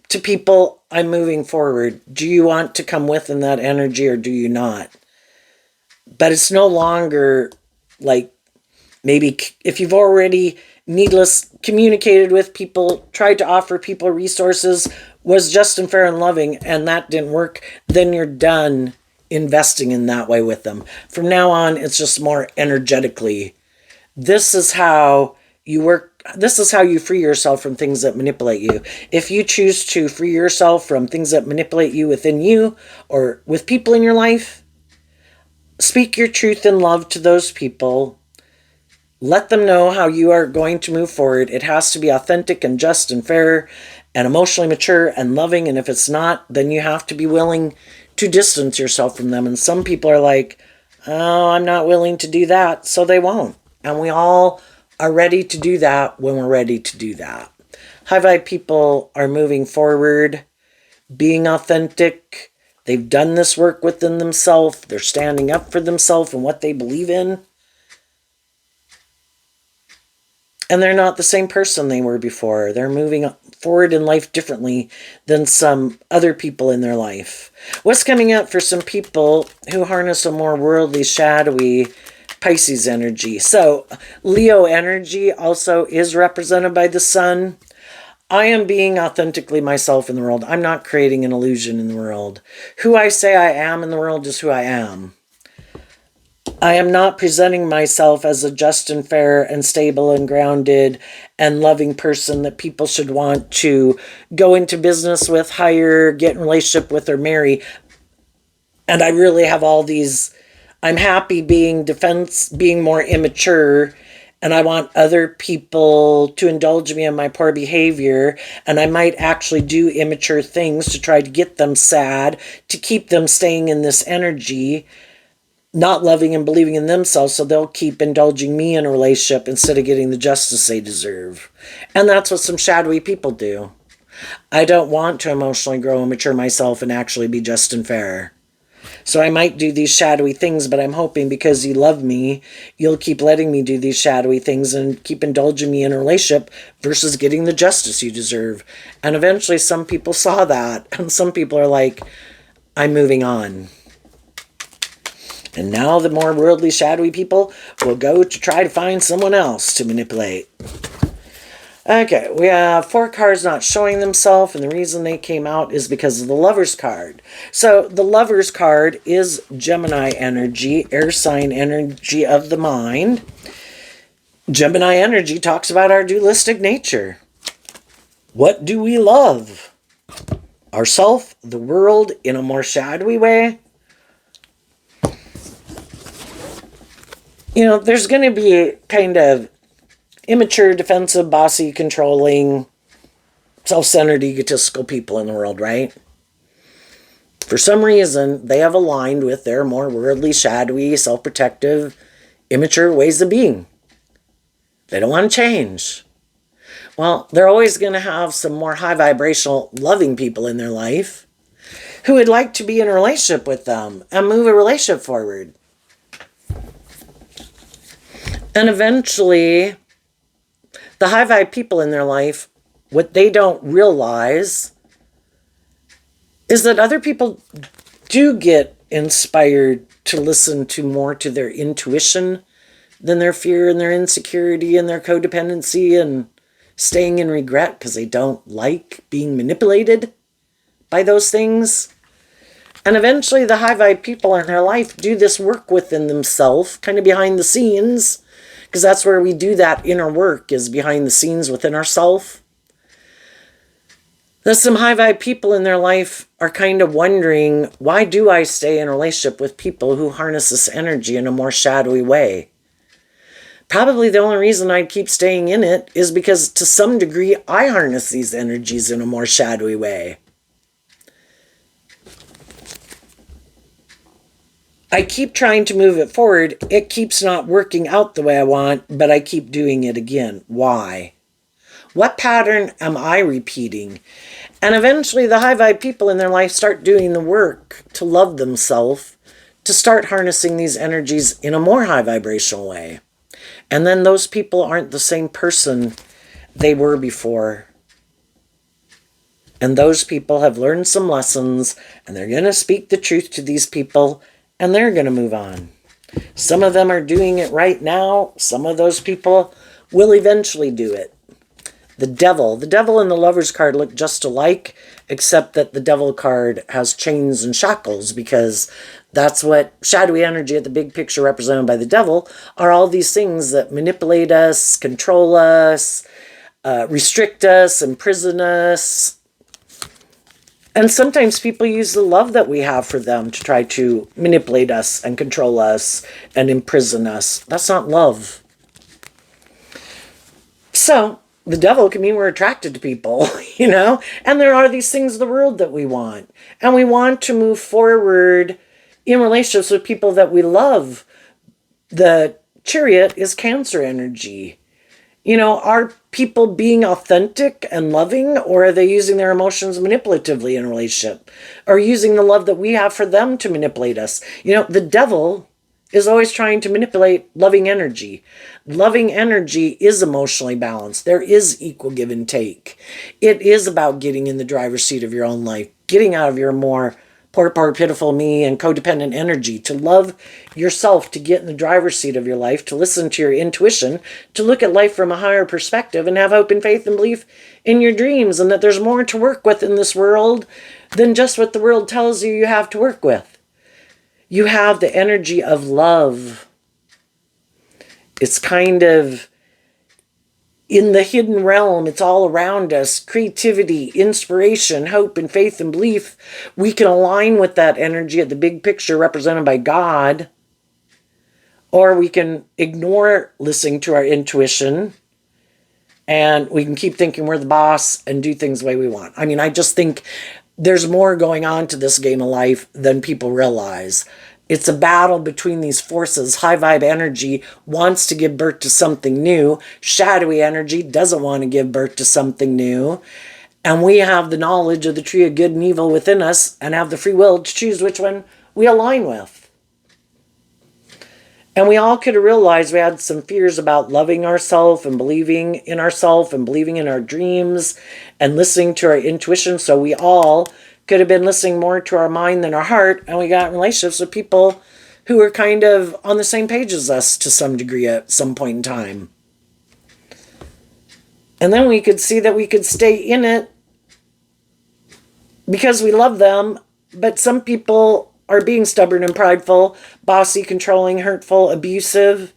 to people, I'm moving forward. Do you want to come within that energy or do you not? But it's no longer like maybe if you've already communicated with people, tried to offer people resources, was just and fair and loving, and that didn't work, then you're done investing in that way with them. From now on, it's just more energetically. This is how you work. This is how you free yourself from things that manipulate you. If you choose to free yourself from things that manipulate you within you or with people in your life, speak your truth in love to those people. Let them know how you are going to move forward. It has to be authentic and just and fair and emotionally mature and loving. And if it's not, then you have to be willing to distance yourself from them. And some people are like, oh, I'm not willing to do that. So they won't. And we all are ready to do that when we're ready to do that. High vibe people are moving forward, being authentic. They've done this work within themselves. They're standing up for themselves and what they believe in. And they're not the same person they were before. They're moving forward in life differently than some other people in their life. What's coming up for some people who harness a more worldly, shadowy Pisces energy? So Leo energy also is represented by the sun. I am being authentically myself in the world. I'm not creating an illusion in the world. Who I say I am in the world is who I am. I am not presenting myself as a just and fair and stable and grounded and loving person that people should want to go into business with, hire, get in a relationship with, or marry. And I really have all these, I'm happy being more immature, and I want other people to indulge me in my poor behavior, and I might actually do immature things to try to get them sad, to keep them staying in this energy, not loving and believing in themselves, so they'll keep indulging me in a relationship instead of getting the justice they deserve. And that's what some shadowy people do. I don't want to emotionally grow and mature myself and actually be just and fair. So I might do these shadowy things, but I'm hoping because you love me, you'll keep letting me do these shadowy things and keep indulging me in a relationship versus getting the justice you deserve. And eventually some people saw that, and some people are like, I'm moving on. And now the more worldly, shadowy people will go to try to find someone else to manipulate. Okay, we have 4 cards not showing themselves, and the reason they came out is because of the Lover's card. So the Lover's card is Gemini energy, air sign energy of the mind. Gemini energy talks about our dualistic nature. What do we love? Ourself, the world, in a more shadowy way? You know, there's going to be kind of immature, defensive, bossy, controlling, self-centered, egotistical people in the world, right? For some reason, they have aligned with their more worldly, shadowy, self-protective, immature ways of being. They don't want to change. Well, they're always going to have some more high vibrational, loving people in their life who would like to be in a relationship with them and move a relationship forward. And eventually, the high vibe people in their life, what they don't realize is that other people do get inspired to listen to more to their intuition than their fear and their insecurity and their codependency and staying in regret because they don't like being manipulated by those things. And eventually the high vibe people in their life do this work within themselves, kind of behind the scenes, because that's where we do that inner work, is behind the scenes within ourselves. That some high vibe people in their life are kind of wondering, why do I stay in a relationship with people who harness this energy in a more shadowy way? Probably the only reason I'd keep staying in it is because to some degree I harness these energies in a more shadowy way. I keep trying to move it forward. It keeps not working out the way I want, but I keep doing it again. Why? What pattern am I repeating? And eventually the high vibe people in their life start doing the work to love themselves, to start harnessing these energies in a more high vibrational way. And then those people aren't the same person they were before. And those people have learned some lessons, and they're going to speak the truth to these people, and they're going to move on. Some of them are doing it right now. Some of those people will eventually do it. The devil and the Lover's card look just alike, except that the devil card has chains and shackles, because that's what shadowy energy at the big picture represented by the devil are, all these things that manipulate us, control us, restrict us, imprison us. And sometimes people use the love that we have for them to try to manipulate us and control us and imprison us. That's not love. So the devil can mean we're attracted to people, you know, and there are these things in the world that we want. And we want to move forward in relationships with people that we love. The Chariot is Cancer energy. You know, are people being authentic and loving, or are they using their emotions manipulatively in a relationship? Or using the love that we have for them to manipulate us? You know, the devil is always trying to manipulate loving energy. Loving energy is emotionally balanced. There is equal give and take. It is about getting in the driver's seat of your own life, getting out of your more poor, pitiful me and codependent energy, to love yourself, to get in the driver's seat of your life, to listen to your intuition, to look at life from a higher perspective and have hope and faith and belief in your dreams, and that there's more to work with in this world than just what the world tells you you have to work with. You have the energy of love. It's kind of in the hidden realm. It's all around us. Creativity, inspiration, hope, and faith and belief. We can align with that energy at the big picture represented by God, or we can ignore listening to our intuition, and we can keep thinking we're the boss and do things the way we want. I mean, I just think there's more going on to this game of life than people realize. It's a battle between these forces. High vibe energy wants to give birth to something new. Shadowy energy doesn't want to give birth to something new. And we have the knowledge of the tree of good and evil within us and have the free will to choose which one we align with. And we all could have realized we had some fears about loving ourselves and believing in ourselves and believing in our dreams and listening to our intuition. So we all could have been listening more to our mind than our heart, and we got in relationships with people who were kind of on the same page as us to some degree at some point in time. And then we could see that we could stay in it because we love them, but some people are being stubborn and prideful, bossy, controlling, hurtful, abusive.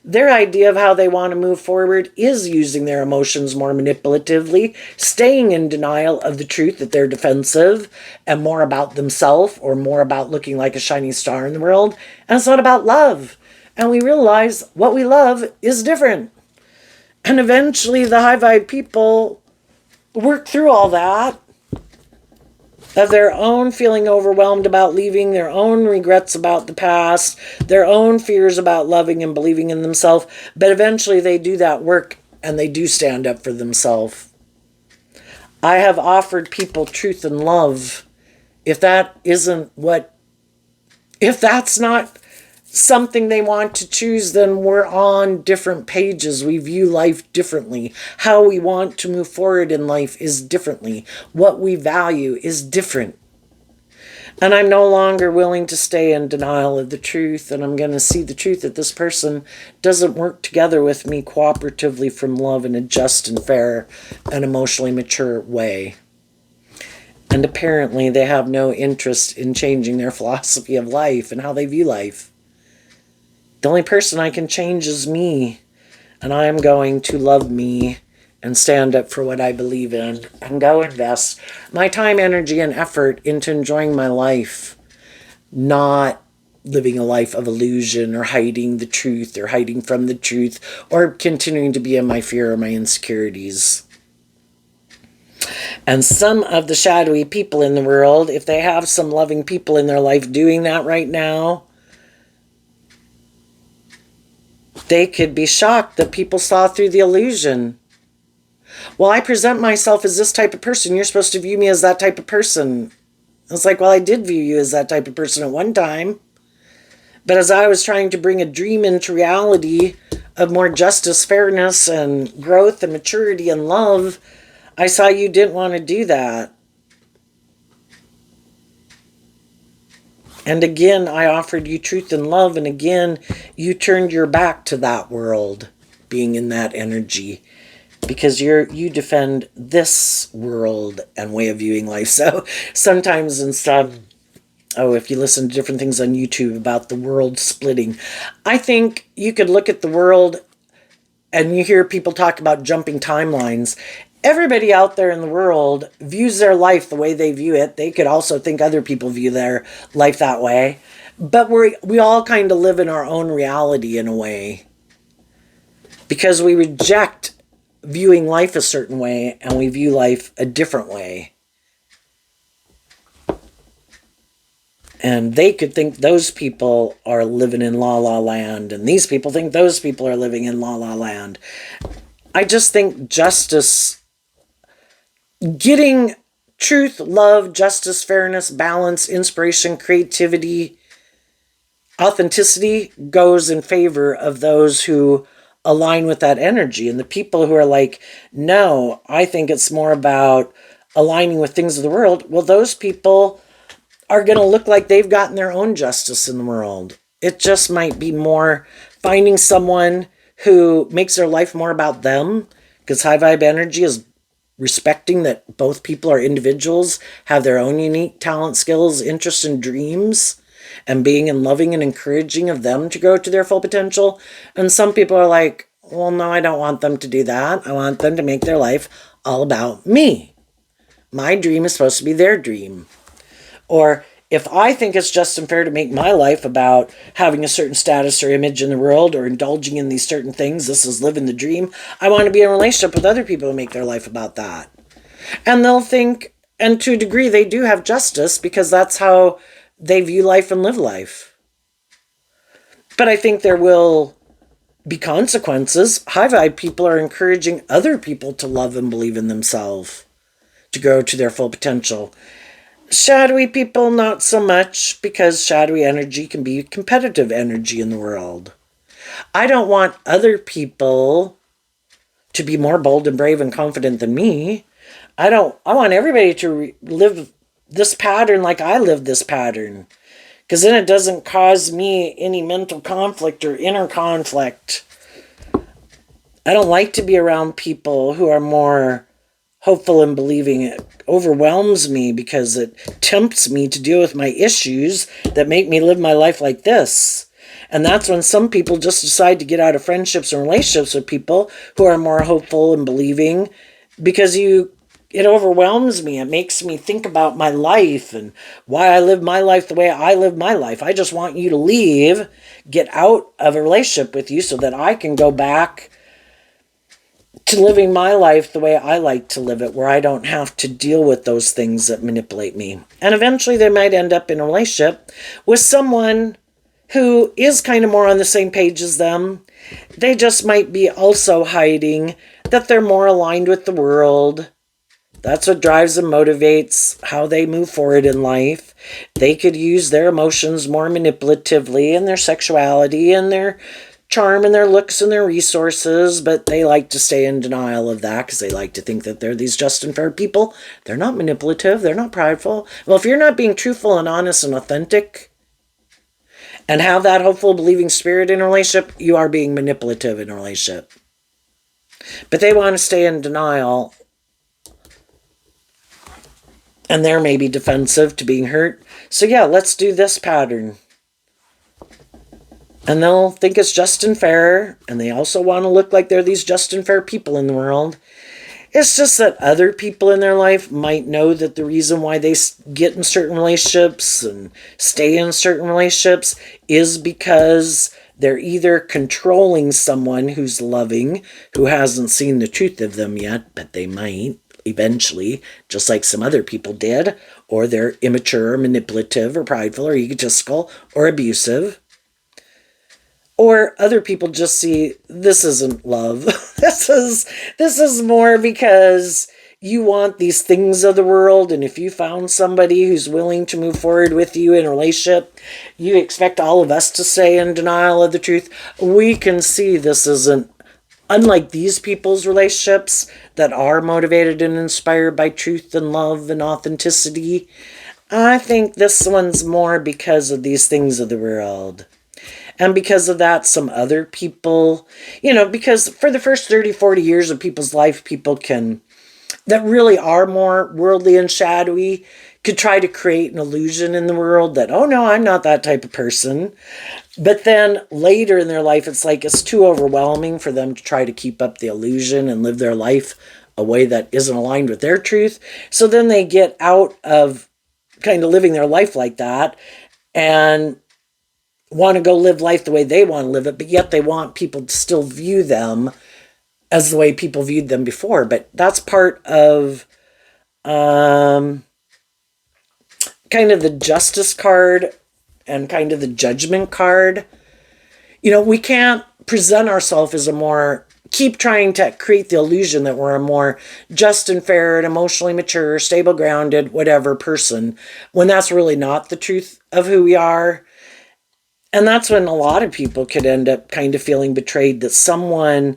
Their idea of how they want to move forward is using their emotions more manipulatively, staying in denial of the truth that they're defensive and more about themselves or more about looking like a shining star in the world. And it's not about love. And we realize what we love is different. And eventually the high vibe people work through all that, of their own feeling overwhelmed about leaving, their own regrets about the past, their own fears about loving and believing in themselves. But eventually they do that work and they do stand up for themselves. I have offered people truth and love. If that's not something they want to choose, then we're on different pages. We view life differently. How we want to move forward in life is differently. What we value is different. And I'm no longer willing to stay in denial of the truth, and I'm going to see the truth that this person doesn't work together with me cooperatively from love in a just and fair and emotionally mature way. And apparently they have no interest in changing their philosophy of life and how they view life. The only person I can change is me, and I am going to love me and stand up for what I believe in and go invest my time, energy, and effort into enjoying my life, not living a life of illusion or hiding the truth or hiding from the truth or continuing to be in my fear or my insecurities. And some of the shadowy people in the world, if they have some loving people in their life doing that right now, they could be shocked that people saw through the illusion. Well, I present myself as this type of person. You're supposed to view me as that type of person. It's like, well, I did view you as that type of person at one time. But as I was trying to bring a dream into reality of more justice, fairness, and growth and maturity and love, I saw you didn't want to do that. And again, I offered you truth and love, and again, you turned your back to that world, being in that energy, because you defend this world and way of viewing life. So sometimes if you listen to different things on YouTube about the world splitting, I think you could look at the world and you hear people talk about jumping timelines. Everybody out there in the world views their life the way they view it. They could also think other people view their life that way. But we all kind of live in our own reality in a way, because we reject viewing life a certain way and we view life a different way. And they could think those people are living in la la land, and these people think those people are living in la la land. I just think justice, getting truth, love, justice, fairness, balance, inspiration, creativity, authenticity goes in favor of those who align with that energy. And the people who are like, no, I think it's more about aligning with things of the world, well, those people are going to look like they've gotten their own justice in the world. It just might be more finding someone who makes their life more about them, because high vibe energy is respecting that both people are individuals, have their own unique talent, skills, interests, and dreams, and being and loving and encouraging of them to grow to their full potential. And some people are like, well, no, I don't want them to do that. I want them to make their life all about me. My dream is supposed to be their dream. Or if I think it's just and fair to make my life about having a certain status or image in the world or indulging in these certain things, this is living the dream, I want to be in a relationship with other people who make their life about that. And they'll think, and to a degree, they do have justice because that's how they view life and live life. But I think there will be consequences. High vibe people are encouraging other people to love and believe in themselves, to grow to their full potential. Shadowy people, not so much, because shadowy energy can be competitive energy in the world. I don't want other people to be more bold and brave and confident than me. I want everybody to live this pattern like I live this pattern, because then it doesn't cause me any mental conflict or inner conflict. I don't like to be around people who are more hopeful and believing. It overwhelms me because it tempts me to deal with my issues that make me live my life like this. And that's when some people just decide to get out of friendships and relationships with people who are more hopeful and believing, because it overwhelms me. It makes me think about my life and why I live my life the way I live my life. I just want you to leave, get out of a relationship with you so that I can go back to living my life the way I like to live it, where I don't have to deal with those things that manipulate me. And eventually they might end up in a relationship with someone who is kind of more on the same page as them. They just might be also hiding that they're more aligned with the world. That's what drives and motivates how they move forward in life. They could use their emotions more manipulatively, and their sexuality and their charm and their looks and their resources, but they like to stay in denial of that because they like to think that they're these just and fair people. They're not manipulative. They're not prideful. Well, if you're not being truthful and honest and authentic and have that hopeful, believing spirit in a relationship, you are being manipulative in a relationship. But they want to stay in denial, and they're maybe defensive to being hurt. So yeah, let's do this pattern. And they'll think it's just and fair, and they also want to look like they're these just and fair people in the world. It's just that other people in their life might know that the reason why they get in certain relationships and stay in certain relationships is because they're either controlling someone who's loving, who hasn't seen the truth of them yet, but they might eventually, just like some other people did, or they're immature, or manipulative, or prideful, or egotistical, or abusive. Or other people just see, this isn't love. This is more because you want these things of the world, and if you found somebody who's willing to move forward with you in a relationship, you expect all of us to stay in denial of the truth. We can see this isn't, unlike these people's relationships that are motivated and inspired by truth and love and authenticity. I think this one's more because of these things of the world. And because of that, some other people, because for the first 30, 40 years of people's life, people that really are more worldly and shadowy, could try to create an illusion in the world that, oh no, I'm not that type of person. But then later in their life, it's too overwhelming for them to try to keep up the illusion and live their life a way that isn't aligned with their truth. So then they get out of kind of living their life like that and want to go live life the way they want to live it, but yet they want people to still view them as the way people viewed them before. But that's part of kind of the justice card and kind of the judgment card. We can't present ourselves as keep trying to create the illusion that we're a more just and fair and emotionally mature, stable, grounded, whatever person, when that's really not the truth of who we are. And that's when a lot of people could end up kind of feeling betrayed that someone,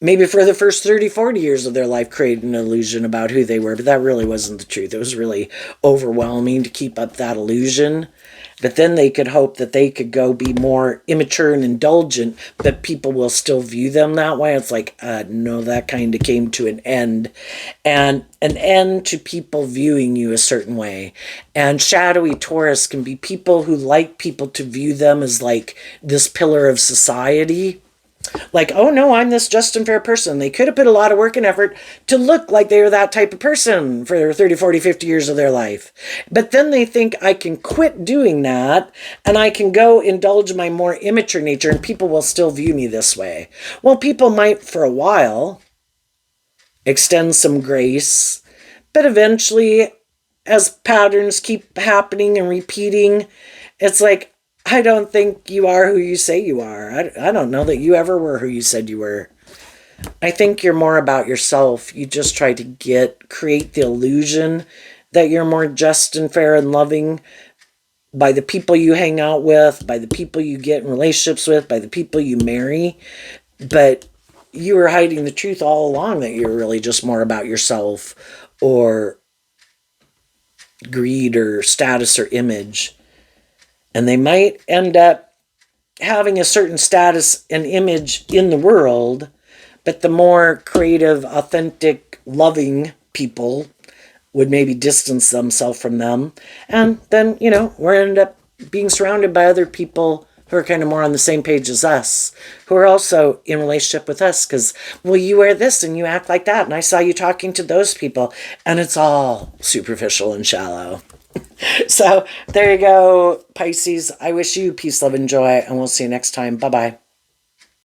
maybe for the first 30, 40 years of their life, created an illusion about who they were, but that really wasn't the truth. It was really overwhelming to keep up that illusion. But then they could hope that they could go be more immature and indulgent, but people will still view them that way. It's like, no, that kind of came to an end. And an end to people viewing you a certain way. And shadowy Taurus can be people who like people to view them as like this pillar of society. Like, oh no, I'm this just and fair person. They could have put a lot of work and effort to look like they were that type of person for 30, 40, 50 years of their life. But then they think I can quit doing that and I can go indulge my more immature nature and people will still view me this way. Well, people might for a while extend some grace, but eventually, as patterns keep happening and repeating, it's like, I don't think you are who you say you are. I don't know that you ever were who you said you were. I think you're more about yourself. You just try to create the illusion that you're more just and fair and loving by the people you hang out with, by the people you get in relationships with, by the people you marry. But you were hiding the truth all along that you're really just more about yourself or greed or status or image. And they might end up having a certain status and image in the world, but the more creative, authentic, loving people would maybe distance themselves from them. And then, we're end up being surrounded by other people who are kind of more on the same page as us, who are also in relationship with us because, well, you wear this and you act like that. And I saw you talking to those people. And it's all superficial and shallow. So there you go, Pisces. I wish you peace, love, and joy, and we'll see you next time. Bye-bye.